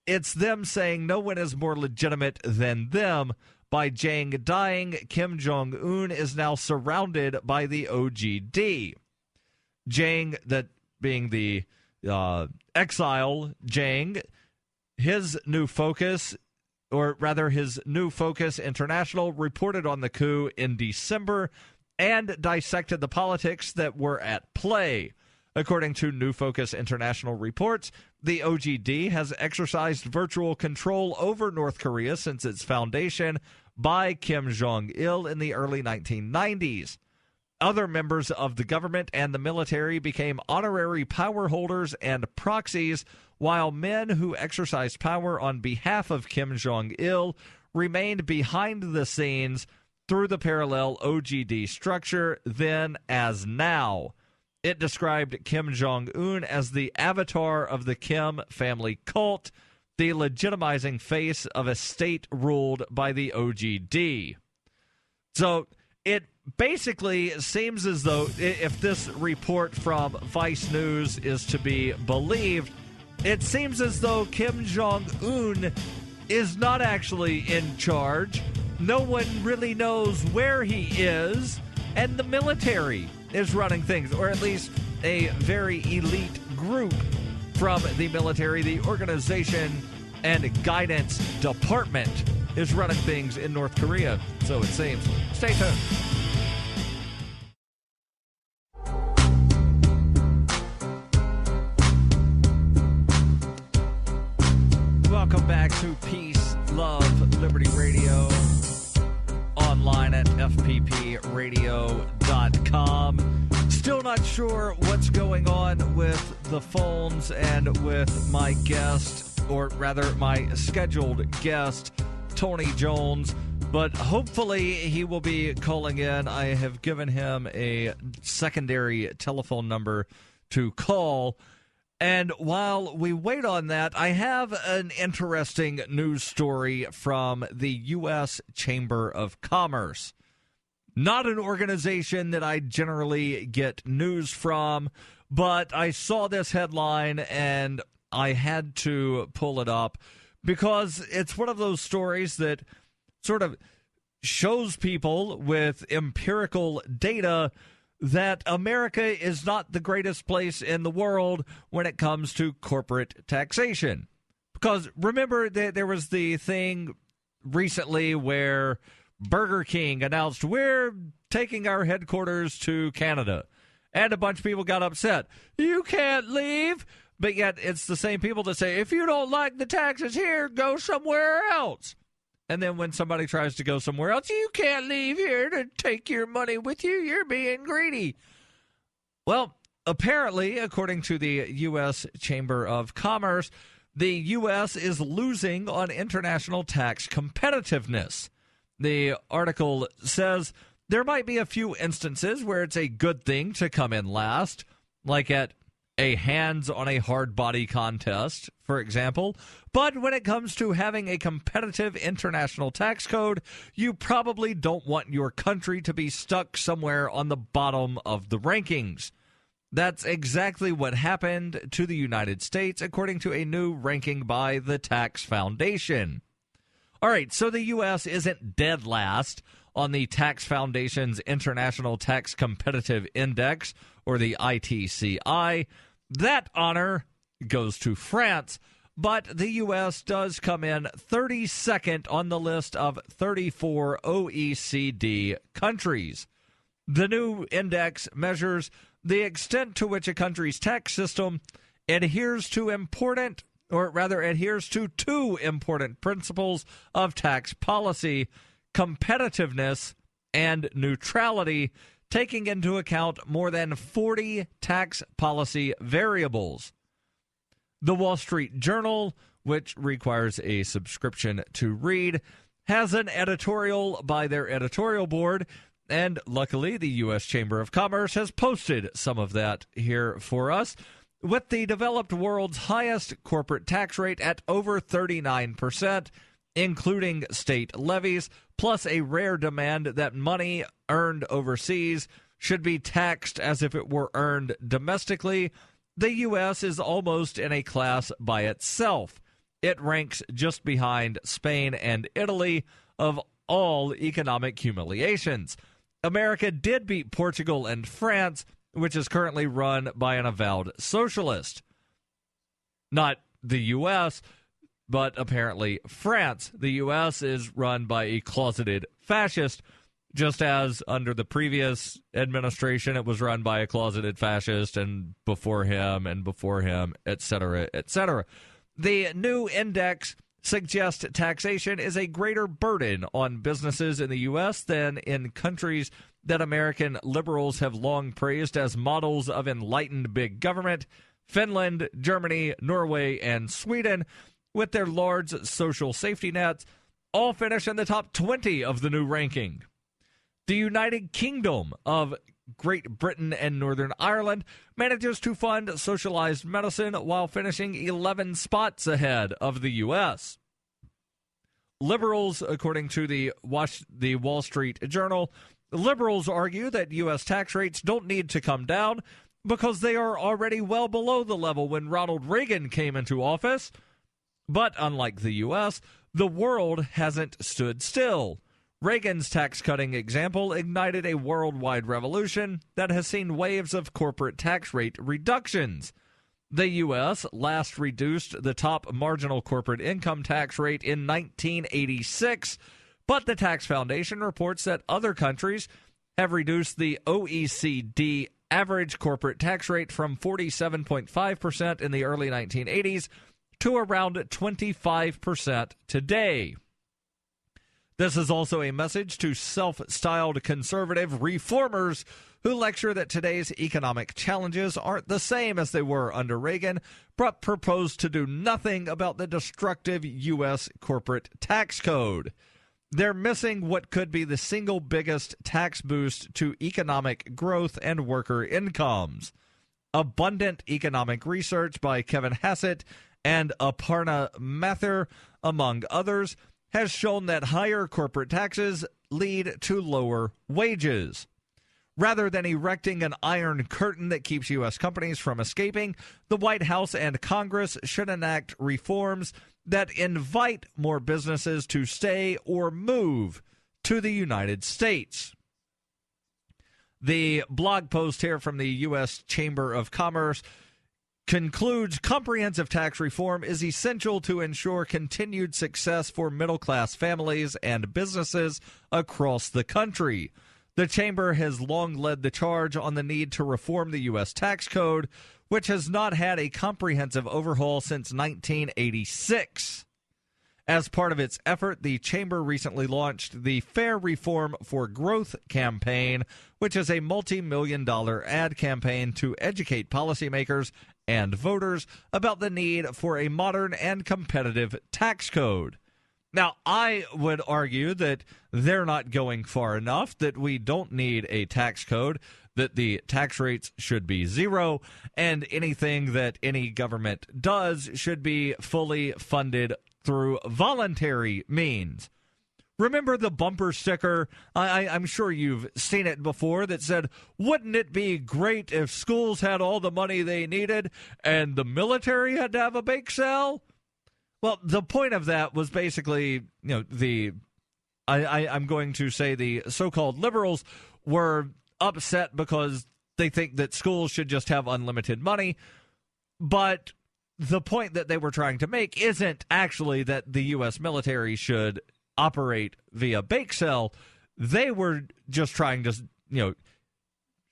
It's them saying no one is more legitimate than them. By Jang dying, Kim Jong-un is now surrounded by the OGD. Jang, that being the exile, Jang, his New Focus International reported on the coup in December and dissected the politics that were at play. According to New Focus International reports, the OGD has exercised virtual control over North Korea since its foundation by Kim Jong-il in the early 1990s. Other members of the government and the military became honorary power holders and proxies, while men who exercised power on behalf of Kim Jong-il remained behind the scenes through the parallel OGD structure then as now. It described Kim Jong-un as the avatar of the Kim family cult, the legitimizing face of a state ruled by the OGD. So it basically seems as though, if this report from Vice News is to be believed, it seems as though Kim Jong-Un is not actually in charge. No one really knows where he is, and the military is running things, or at least a very elite group from the military. The Organization and Guidance Department is running things in North Korea, so it seems. Stay tuned. Welcome back to Peace, Love, Liberty Radio, online at fppradio.com. Still not sure what's going on with the phones and with my guest, or rather my scheduled guest, Tony Jones, but hopefully he will be calling in. I have given him a secondary telephone number to call. And while we wait on that, I have an interesting news story from the U.S. Chamber of Commerce. Not an organization that I generally get news from, but I saw this headline and I had to pull it up because it's one of those stories that sort of shows people with empirical data that America is not the greatest place in the world when it comes to corporate taxation. Because remember that there was the thing recently where Burger King announced, we're taking our headquarters to Canada. And a bunch of people got upset. You can't leave. But yet it's the same people that say, if you don't like the taxes here, go somewhere else. And then when somebody tries to go somewhere else, you can't leave here to take your money with you. You're being greedy. Well, apparently, according to the U.S. Chamber of Commerce, the U.S. is losing on international tax competitiveness. The article says there might be a few instances where it's a good thing to come in last, like at a hands on a hard body contest, for example. But when it comes to having a competitive international tax code, you probably don't want your country to be stuck somewhere on the bottom of the rankings. That's exactly what happened to the United States, according to a new ranking by the Tax Foundation. All right, so the U.S. isn't dead last on the Tax Foundation's International Tax Competitive Index, or the ITCI. That honor goes to France, but the U.S. does come in 32nd on the list of 34 OECD countries. The new index measures the extent to which a country's tax system adheres to two important principles of tax policy: competitiveness and neutrality, taking into account more than 40 tax policy variables. The Wall Street Journal, which requires a subscription to read, has an editorial by their editorial board, and luckily the U.S. Chamber of Commerce has posted some of that here for us, with the developed world's highest corporate tax rate at over 39%, including state levies, plus a rare demand that money earned overseas should be taxed as if it were earned domestically. The U.S. is almost in a class by itself. It ranks just behind Spain and Italy of all economic humiliations. America did beat Portugal and France, which is currently run by an avowed socialist. Not the U.S., but apparently France. The U.S. is run by a closeted fascist, just as under the previous administration it was run by a closeted fascist, and before him, etc., etc. The new index suggests taxation is a greater burden on businesses in the U.S. than in countries that American liberals have long praised as models of enlightened big government: Finland, Germany, Norway, and Sweden, with their large social safety nets, all finish in the top 20 of the new ranking. The United Kingdom of Great Britain and Northern Ireland manages to fund socialized medicine while finishing 11 spots ahead of the U.S. Liberals, according to the Wall Street Journal, liberals argue that U.S. tax rates don't need to come down because they are already well below the level when Ronald Reagan came into office. But unlike the U.S., the world hasn't stood still. Reagan's tax-cutting example ignited a worldwide revolution that has seen waves of corporate tax rate reductions. The U.S. last reduced the top marginal corporate income tax rate in 1986, but the Tax Foundation reports that other countries have reduced the OECD average corporate tax rate from 47.5% in the early 1980s to around 25% today. This is also a message to self-styled conservative reformers who lecture that today's economic challenges aren't the same as they were under Reagan, but propose to do nothing about the destructive U.S. corporate tax code. They're missing what could be the single biggest tax boost to economic growth and worker incomes. Abundant economic research by Kevin Hassett and Aparna Mathur, among others, has shown that higher corporate taxes lead to lower wages. Rather than erecting an iron curtain that keeps U.S. companies from escaping, the White House and Congress should enact reforms that invite more businesses to stay or move to the United States. The blog post here from the U.S. Chamber of Commerce concludes comprehensive tax reform is essential to ensure continued success for middle-class families and businesses across the country. The Chamber has long led the charge on the need to reform the U.S. tax code, which has not had a comprehensive overhaul since 1986. As part of its effort, the Chamber recently launched the Fair Reform for Growth campaign, which is a multi-million-dollar ad campaign to educate policymakers and voters about the need for a modern and competitive tax code. Now, I would argue that they're not going far enough, that we don't need a tax code, that the tax rates should be zero, and anything that any government does should be fully funded through voluntary means. Remember the bumper sticker? I'm sure you've seen it before that said, wouldn't it be great if schools had all the money they needed and the military had to have a bake sale? Well, the point of that was basically, I'm going to say the so-called liberals were upset because they think that schools should just have unlimited money. But the point that they were trying to make isn't actually that the U.S. military should operate via bake sale. They were just trying to,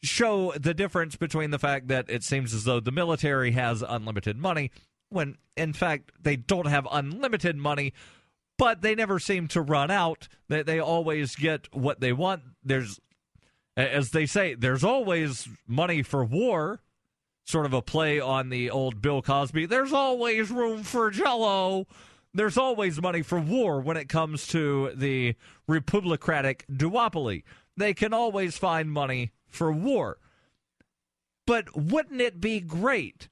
show the difference between the fact that it seems as though the military has unlimited money when, in fact, they don't have unlimited money, but they never seem to run out. They always get what they want. There's, as they say, there's always money for war, sort of a play on the old Bill Cosby. There's always room for Jell-O. There's always money for war when it comes to the Republicratic duopoly. They can always find money for war. But wouldn't it be great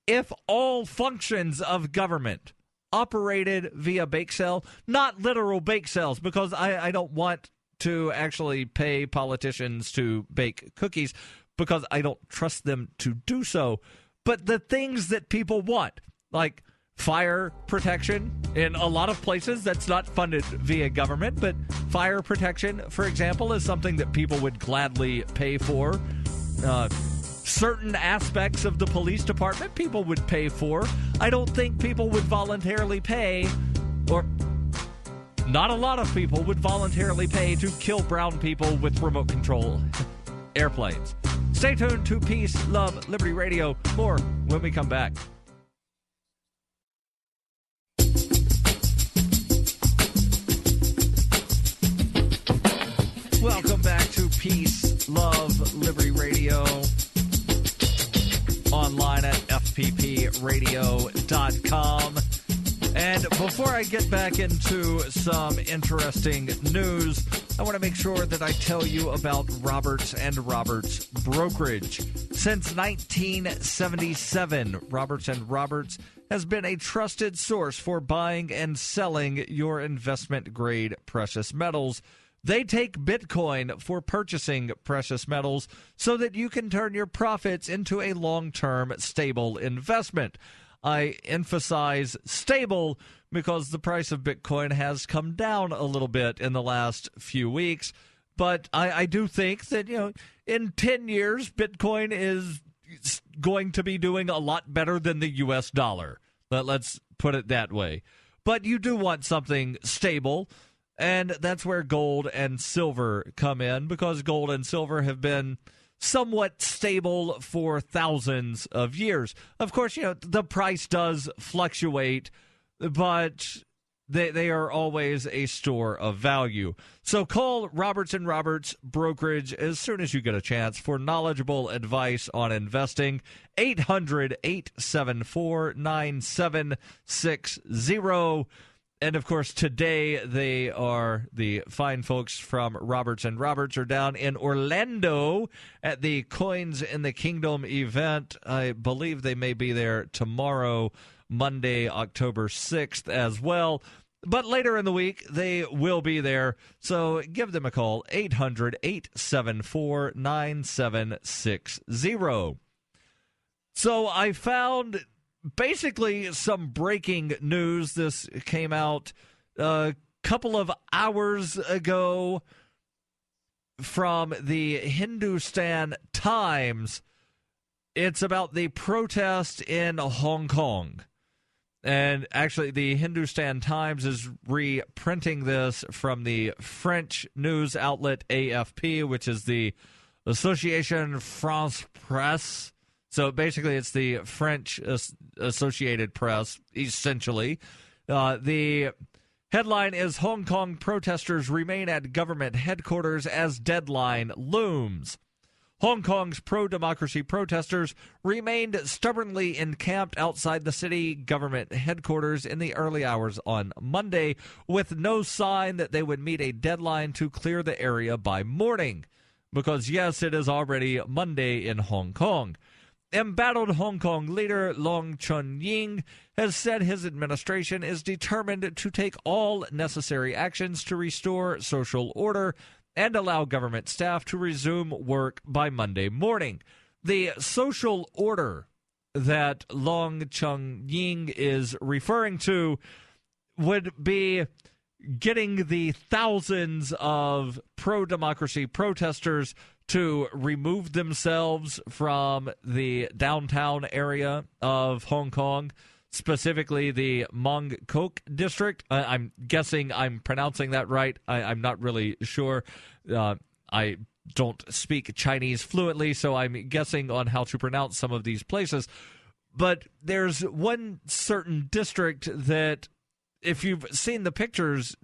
if all functions of government operated via bake sale? Not literal bake sales, because I don't want to actually pay politicians to bake cookies because I don't trust them to do so. But the things that people want, like fire protection. In a lot of places, that's not funded via government, but fire protection, for example, is something that people would gladly pay for. Certain aspects of the police department, people would pay for. I don't think people would voluntarily pay, or not a lot of people would voluntarily pay to kill brown people with remote control airplanes. Stay tuned to Peace, Love, Liberty Radio. More when we come back. Welcome back to Peace, Love, Liberty Radio. Online at fppradio.com. And before I get back into some interesting news, I want to make sure that I tell you about Roberts & Roberts Brokerage. Since 1977, Roberts & Roberts has been a trusted source for buying and selling your investment-grade precious metals. They take Bitcoin for purchasing precious metals so that you can turn your profits into a long-term, stable investment. I emphasize stable because the price of Bitcoin has come down a little bit in the last few weeks. But I do think that, in 10 years, Bitcoin is going to be doing a lot better than the U.S. dollar. Let's put it that way. But you do want something stable, and that's where gold and silver come in, because gold and silver have been somewhat stable for thousands of years. Of course, the price does fluctuate, but they are always a store of value. So call Roberts & Roberts Brokerage as soon as you get a chance for knowledgeable advice on investing. 800-874-9760. And, of course, today the fine folks from Roberts & Roberts are down in Orlando at the Coins in the Kingdom event. I believe they may be there tomorrow, Monday, October 6th as well. But later in the week, they will be there. So give them a call, 800-874-9760. So I found basically some breaking news. This came out a couple of hours ago from the Hindustan Times. It's about the protest in Hong Kong. And actually, the Hindustan Times is reprinting this from the French news outlet AFP, which is the Association France Presse. So basically, it's the French Associated Press, essentially. The headline is, Hong Kong protesters remain at government headquarters as deadline looms. Hong Kong's pro-democracy protesters remained stubbornly encamped outside the city government headquarters in the early hours on Monday, with no sign that they would meet a deadline to clear the area by morning. Because, yes, it is already Monday in Hong Kong. Embattled Hong Kong leader Long Chun-ying has said his administration is determined to take all necessary actions to restore social order and allow government staff to resume work by Monday morning. The social order that Long Chun-ying is referring to would be getting the thousands of pro-democracy protesters to remove themselves from the downtown area of Hong Kong, specifically the Mong Kok district. I'm guessing I'm pronouncing that right. I'm not really sure. I don't speak Chinese fluently, so I'm guessing on how to pronounce some of these places. But there's one certain district that, if you've seen the pictures,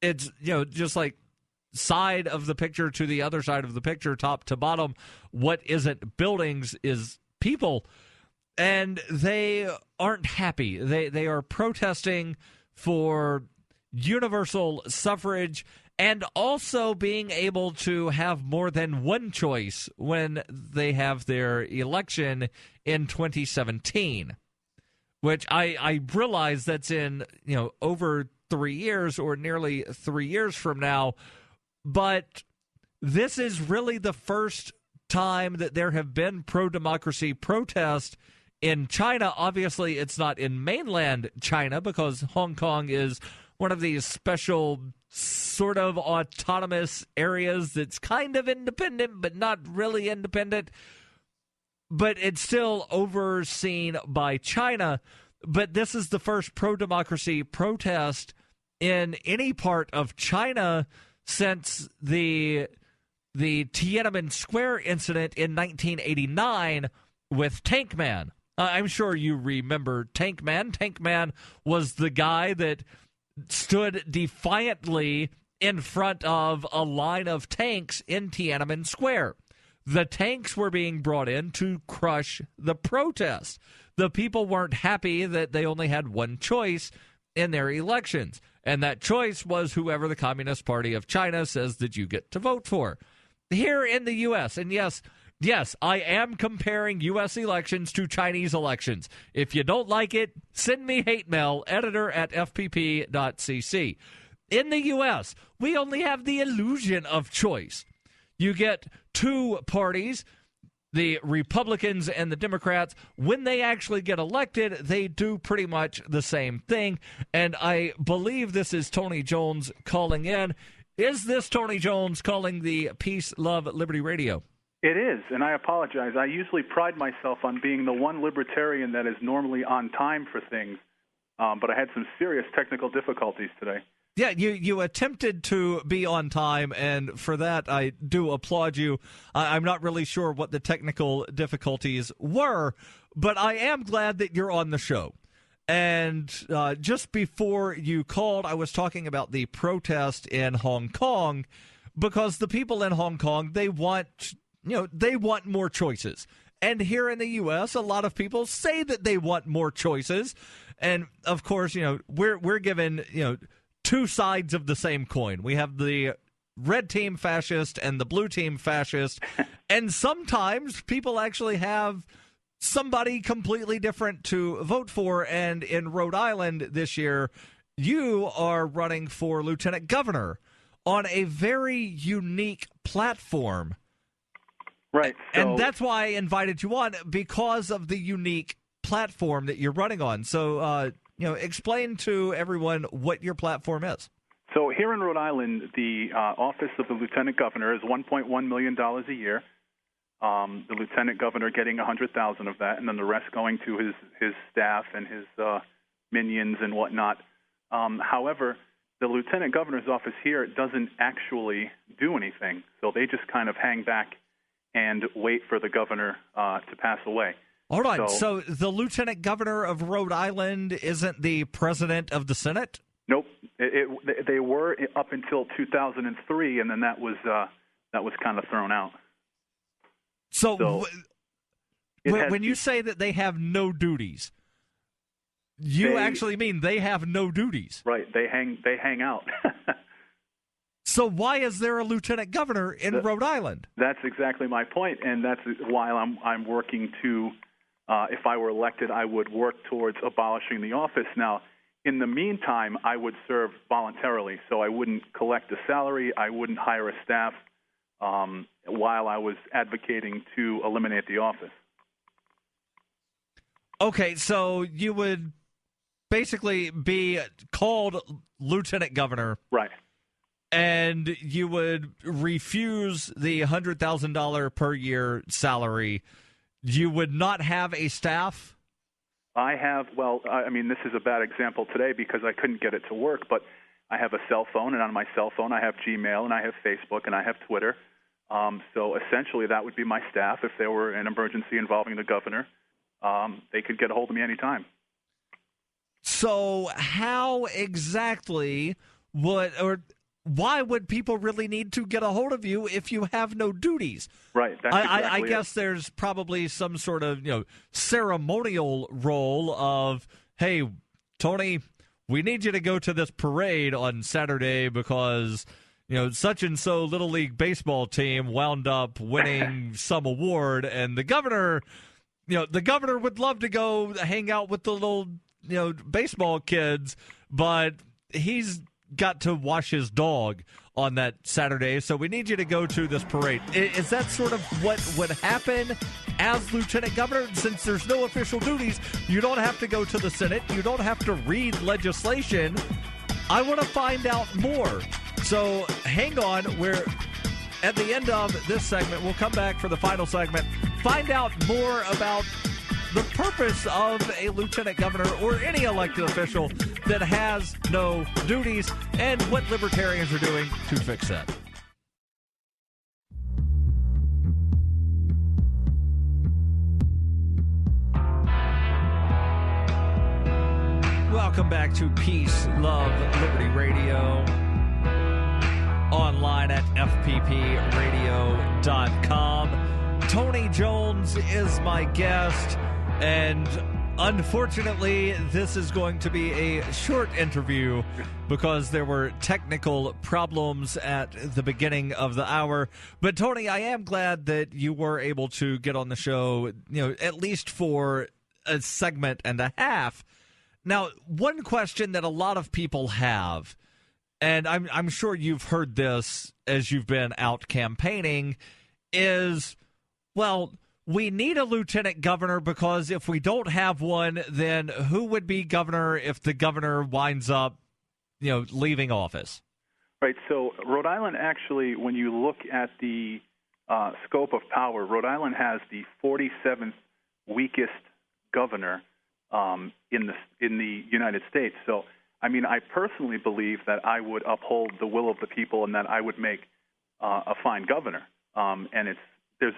it's, just like side of the picture to the other side of the picture, top to bottom. What isn't buildings is people. And they aren't happy. They are protesting for universal suffrage and also being able to have more than one choice when they have their election in 2017, which I realize that's in, over 3 years or nearly 3 years from now. But this is really the first time that there have been pro-democracy protests in China. Obviously, it's not in mainland China because Hong Kong is one of these special sort of autonomous areas that's kind of independent but not really independent. But it's still overseen by China. But this is the first pro-democracy protest in any part of China since the Tiananmen Square incident in 1989 with Tank Man. I'm sure you remember Tank Man. Tank Man was the guy that stood defiantly in front of a line of tanks in Tiananmen Square. The tanks were being brought in to crush the protest. The people weren't happy that they only had one choice, in their elections. And that choice was whoever the Communist Party of China says that you get to vote for. Here in the U.S., and yes, I am comparing U.S. elections to Chinese elections. If you don't like it, send me hate mail, editor@fpp.cc. In the U.S., we only have the illusion of choice. You get two parties, the Republicans and the Democrats. When they actually get elected, they do pretty much the same thing. And I believe this is Tony Jones calling in. Is this Tony Jones calling the Peace, Love, Liberty Radio? It is, and I apologize. I usually pride myself on being the one libertarian that is normally on time for things, but I had some serious technical difficulties today. Yeah, you attempted to be on time, and for that I do applaud you. I'm not really sure what the technical difficulties were, but I am glad that you're on the show. And just before you called, I was talking about the protest in Hong Kong, because the people in Hong Kong, they want more choices. And here in the U.S., a lot of people say that they want more choices. And of course, we're given, two sides of the same coin. We have the red team fascist and the blue team fascist. And sometimes people actually have somebody completely different to vote for. And in Rhode Island this year, you are running for lieutenant governor on a very unique platform. Right. And that's why I invited you on, because of the unique platform that you're running on. So, explain to everyone what your platform is. So here in Rhode Island, the office of the lieutenant governor is $1.1 million a year. The lieutenant governor getting $100,000 of that, and then the rest going to his staff and his minions and whatnot. However, the lieutenant governor's office here doesn't actually do anything, so they just kind of hang back and wait for the governor to pass away. Hold on. So the lieutenant governor of Rhode Island isn't the president of the Senate? Nope. They were up until 2003, and then that was kind of thrown out. So when you say that they have no duties, you actually mean they have no duties? Right. They hang out. So why is there a lieutenant governor in Rhode Island? That's exactly my point, and that's why I'm working to. If I were elected, I would work towards abolishing the office. Now, in the meantime, I would serve voluntarily, so I wouldn't collect a salary, I wouldn't hire a staff while I was advocating to eliminate the office. Okay, so you would basically be called lieutenant governor. Right. And you would refuse the $100,000 per year salary. You would not have a staff? I have, this is a bad example today because I couldn't get it to work, but I have a cell phone, and on my cell phone I have Gmail, and I have Facebook, and I have Twitter. So essentially that would be my staff. If there were an emergency involving the governor, they could get a hold of me anytime. So how exactly why would people really need to get a hold of you if you have no duties? Right. That's I guess there's probably some sort of ceremonial role of, hey, Tony, we need you to go to this parade on Saturday because such and so Little League baseball team wound up winning some award, and the governor would love to go hang out with the little baseball kids, but he's got to wash his dog on that Saturday, so we need you to go to this parade. Is that sort of what would happen as lieutenant governor? Since there's no official duties, you don't have to go to the Senate, you don't have to read legislation. I want to find out more. So hang on, we're at the end of this segment. We'll come back for the final segment, find out more about the purpose of a lieutenant governor or any elected official that has no duties, and what libertarians are doing to fix that. Welcome back to Peace, Love, Liberty Radio. Online at fppradio.com. Tony Jones is my guest. And Unfortunately, this is going to be a short interview because there were technical problems at the beginning of the hour. But Tony, I am glad that you were able to get on the show, at least for a segment and a half. Now, one question that a lot of people have, and I'm sure you've heard this as you've been out campaigning, is, well, we need a lieutenant governor because if we don't have one, then who would be governor if the governor winds up, leaving office? Right. So Rhode Island actually, when you look at the scope of power, Rhode Island has the 47th weakest governor in the United States. So, I personally believe that I would uphold the will of the people and that I would make a fine governor. And there's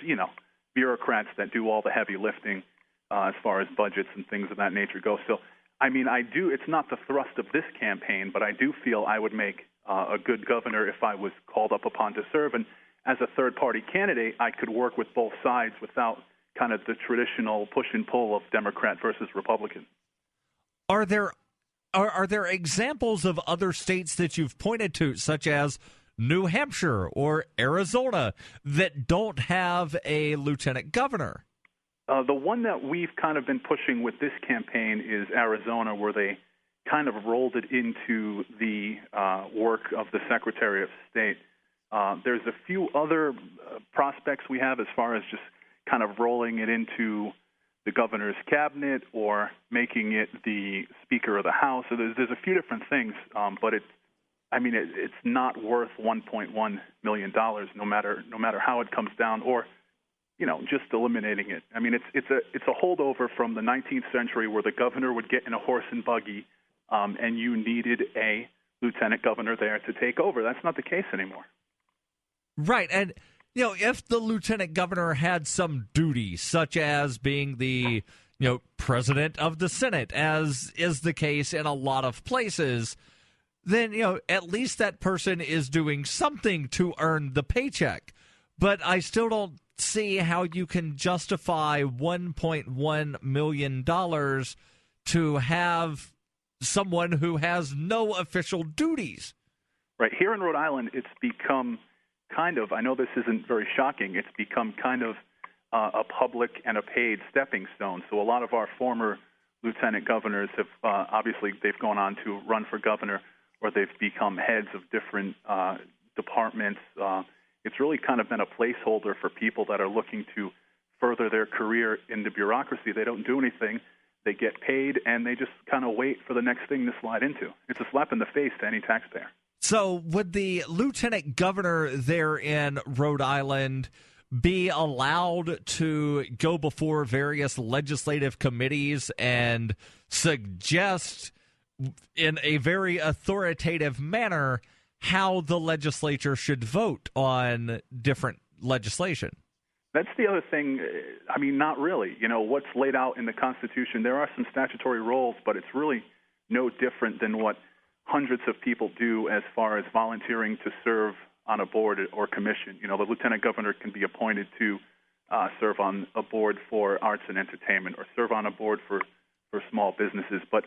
bureaucrats that do all the heavy lifting as far as budgets and things of that nature go. So, it's not the thrust of this campaign, but I do feel I would make a good governor if I was called up upon to serve. And as a third-party candidate, I could work with both sides without kind of the traditional push and pull of Democrat versus Republican. Are there examples of other states that you've pointed to, such as New Hampshire or Arizona, that don't have a lieutenant governor? The one that we've kind of been pushing with this campaign is Arizona, where they kind of rolled it into the work of the Secretary of State. There's a few other prospects we have as far as just kind of rolling it into the governor's cabinet or making it the Speaker of the House. So there's a few different things, but it's not worth $1.1 million, no matter how it comes down, or just eliminating it. It's a holdover from the 19th century where the governor would get in a horse and buggy, and you needed a lieutenant governor there to take over. That's not the case anymore. Right, and if the lieutenant governor had some duty, such as being the president of the Senate, as is the case in a lot of places, then, at least that person is doing something to earn the paycheck. But I still don't see how you can justify $1.1 million to have someone who has no official duties. Right. Here in Rhode Island, it's become kind of, I know this isn't very shocking, it's become kind of a public and a paid stepping stone. So a lot of our former lieutenant governors have, obviously, they've gone on to run for governor, or they've become heads of different departments. It's really kind of been a placeholder for people that are looking to further their career in the bureaucracy. They don't do anything. They get paid, and they just kind of wait for the next thing to slide into. It's a slap in the face to any taxpayer. So would the lieutenant governor there in Rhode Island be allowed to go before various legislative committees and suggest in a very authoritative manner how the legislature should vote on different legislation? That's the other thing. Not really. What's laid out in the Constitution, there are some statutory roles, but it's really no different than what hundreds of people do as far as volunteering to serve on a board or commission. The lieutenant governor can be appointed to serve on a board for arts and entertainment or serve on a board for small businesses. But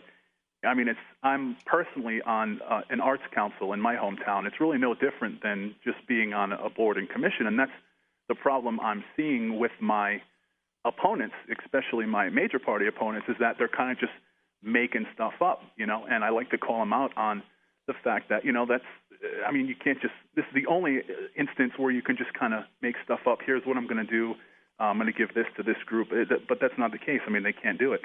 I'm personally on an arts council in my hometown. It's really no different than just being on a board and commission, and that's the problem I'm seeing with my opponents, especially my major party opponents, is that they're kind of just making stuff up, and I like to call them out on the fact that, that's, you can't just, this is the only instance where you can just kind of make stuff up. Here's what I'm going to do. I'm going to give this to this group, but that's not the case. They can't do it.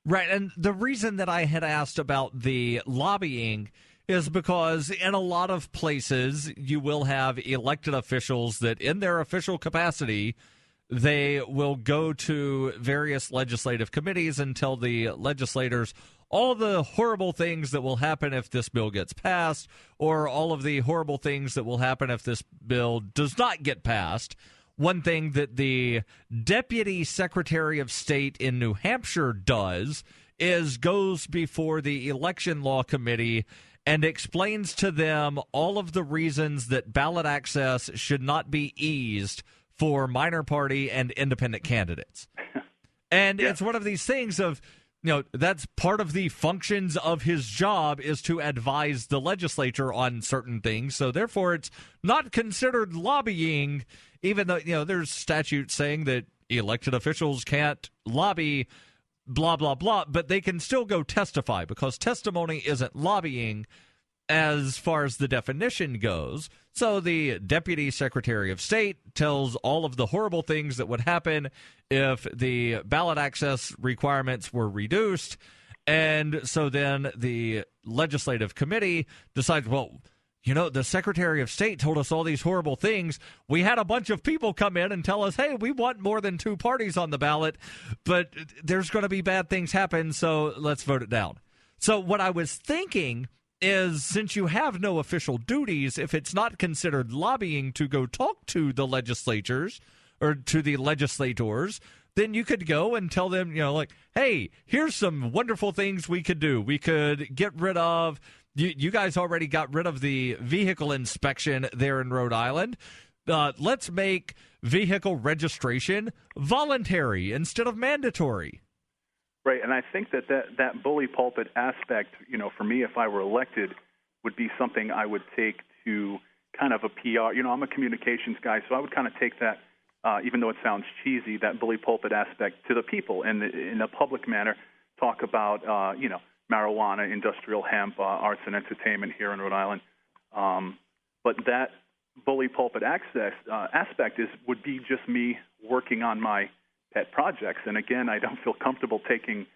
Right, and the reason that I had asked about the lobbying is because in a lot of places you will have elected officials that in their official capacity, they will go to various legislative committees and tell the legislators all the horrible things that will happen if this bill gets passed, or all of the horrible things that will happen if this bill does not get passed. One thing that the Deputy Secretary of State in New Hampshire does is goes before the Election Law Committee and explains to them all of the reasons that ballot access should not be eased for minor party and independent candidates. And It's one of these things of, that's part of the functions of his job is to advise the legislature on certain things. So therefore, it's not considered lobbying, even though, there's statutes saying that elected officials can't lobby, blah, blah, blah, but they can still go testify because testimony isn't lobbying as far as the definition goes. So the Deputy Secretary of State tells all of the horrible things that would happen if the ballot access requirements were reduced. And so then the legislative committee decides, well, the Secretary of State told us all these horrible things. We had a bunch of people come in and tell us, hey, we want more than 2 parties on the ballot, but there's going to be bad things happen, so let's vote it down. So what I was thinking is, since you have no official duties, if it's not considered lobbying to go talk to the legislatures or to the legislators, then you could go and tell them, hey, here's some wonderful things we could do. We could get rid of, you guys already got rid of the vehicle inspection there in Rhode Island. Let's make vehicle registration voluntary instead of mandatory. Right, and I think that bully pulpit aspect, for me, if I were elected, would be something I would take to kind of a PR. I'm a communications guy, so I would kind of take that, even though it sounds cheesy, that bully pulpit aspect to the people, and in a public manner, talk about, marijuana, industrial hemp, arts and entertainment here in Rhode Island. But that bully pulpit aspect would be just me working on my pet projects. And again, I don't feel comfortable taking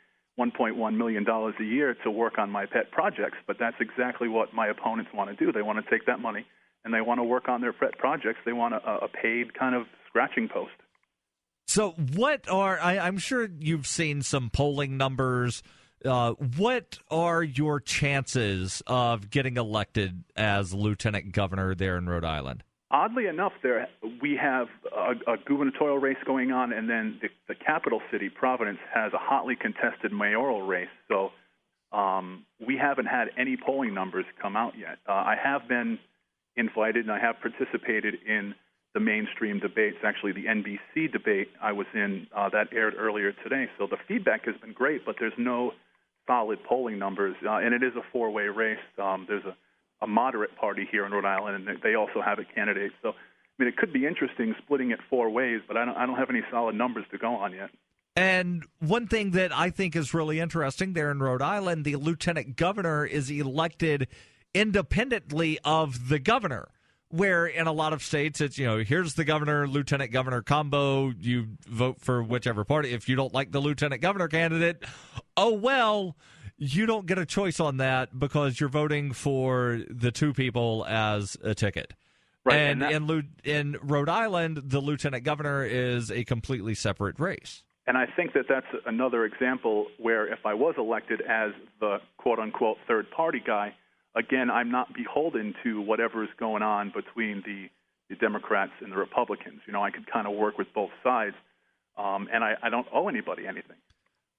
$1.1 million a year to work on my pet projects, but that's exactly what my opponents want to do. They want to take that money and they want to work on their pet projects. They want a paid kind of scratching post. So I'm sure you've seen some polling numbers. What are your chances of getting elected as lieutenant governor there in Rhode Island? Oddly enough, we have a gubernatorial race going on, and then the capital city, Providence, has a hotly contested mayoral race. So we haven't had any polling numbers come out yet. I have been invited, and I have participated in the mainstream debates, actually the NBC debate I was in that aired earlier today. So the feedback has been great, but there's no solid polling numbers, and it is a 4-way race. There's a moderate party here in Rhode Island, and they also have a candidate. So, it could be interesting splitting it 4 ways, but I don't have any solid numbers to go on yet. And one thing that I think is really interesting there in Rhode Island, the lieutenant governor is elected independently of the governor, where in a lot of states it's, here's the governor, lieutenant governor combo, you vote for whichever party. If you don't like the lieutenant governor candidate, oh, well, you don't get a choice on that because you're voting for the 2 people as a ticket. Right. And in Rhode Island, the lieutenant governor is a completely separate race. And I think that's another example where if I was elected as the quote-unquote third-party guy, again, I'm not beholden to whatever is going on between the Democrats and the Republicans. I could kind of work with both sides, and I don't owe anybody anything.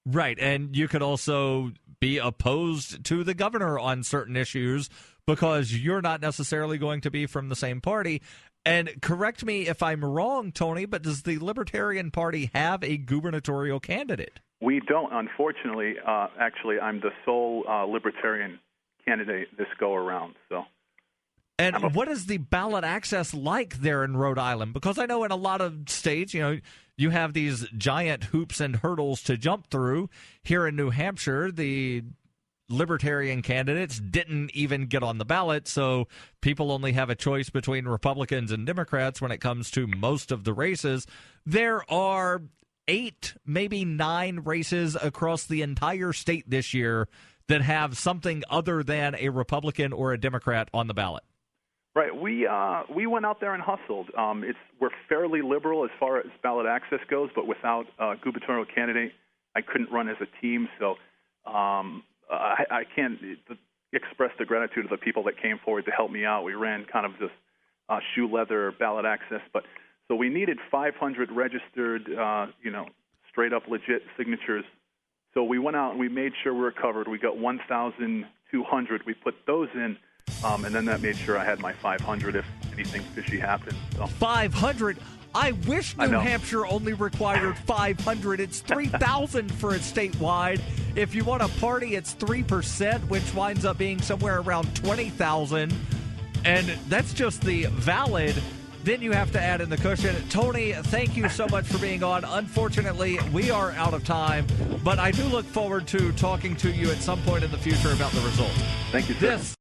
Right, and you could also be opposed to the governor on certain issues because you're not necessarily going to be from the same party. And correct me if I'm wrong, Tony, but does the Libertarian Party have a gubernatorial candidate? We don't, unfortunately. Actually, I'm the sole Libertarian candidate this go-around. So. And what is the ballot access like there in Rhode Island? Because I know in a lot of states, you have these giant hoops and hurdles to jump through. Here in New Hampshire, the Libertarian candidates didn't even get on the ballot, so people only have a choice between Republicans and Democrats when it comes to most of the races. There are 8, maybe 9 races across the entire state this year that have something other than a Republican or a Democrat on the ballot. Right. We went out there and hustled. We're fairly liberal as far as ballot access goes, but without a gubernatorial candidate, I couldn't run as a team. So I can't express the gratitude of the people that came forward to help me out. We ran kind of this shoe leather ballot access, so we needed 500 registered, straight up legit signatures. So we went out and we made sure we were covered. We got 1,200. We put those in. And then that made sure I had my 500 if anything fishy happened. So. 500? I wish New know. Hampshire only required 500. It's 3,000 for it statewide. If you want to party, it's 3%, which winds up being somewhere around 20,000. And that's just the valid. Then you have to add in the cushion. Tony, thank you so much for being on. Unfortunately, we are out of time, but I do look forward to talking to you at some point in the future about the results. Thank you, sir. This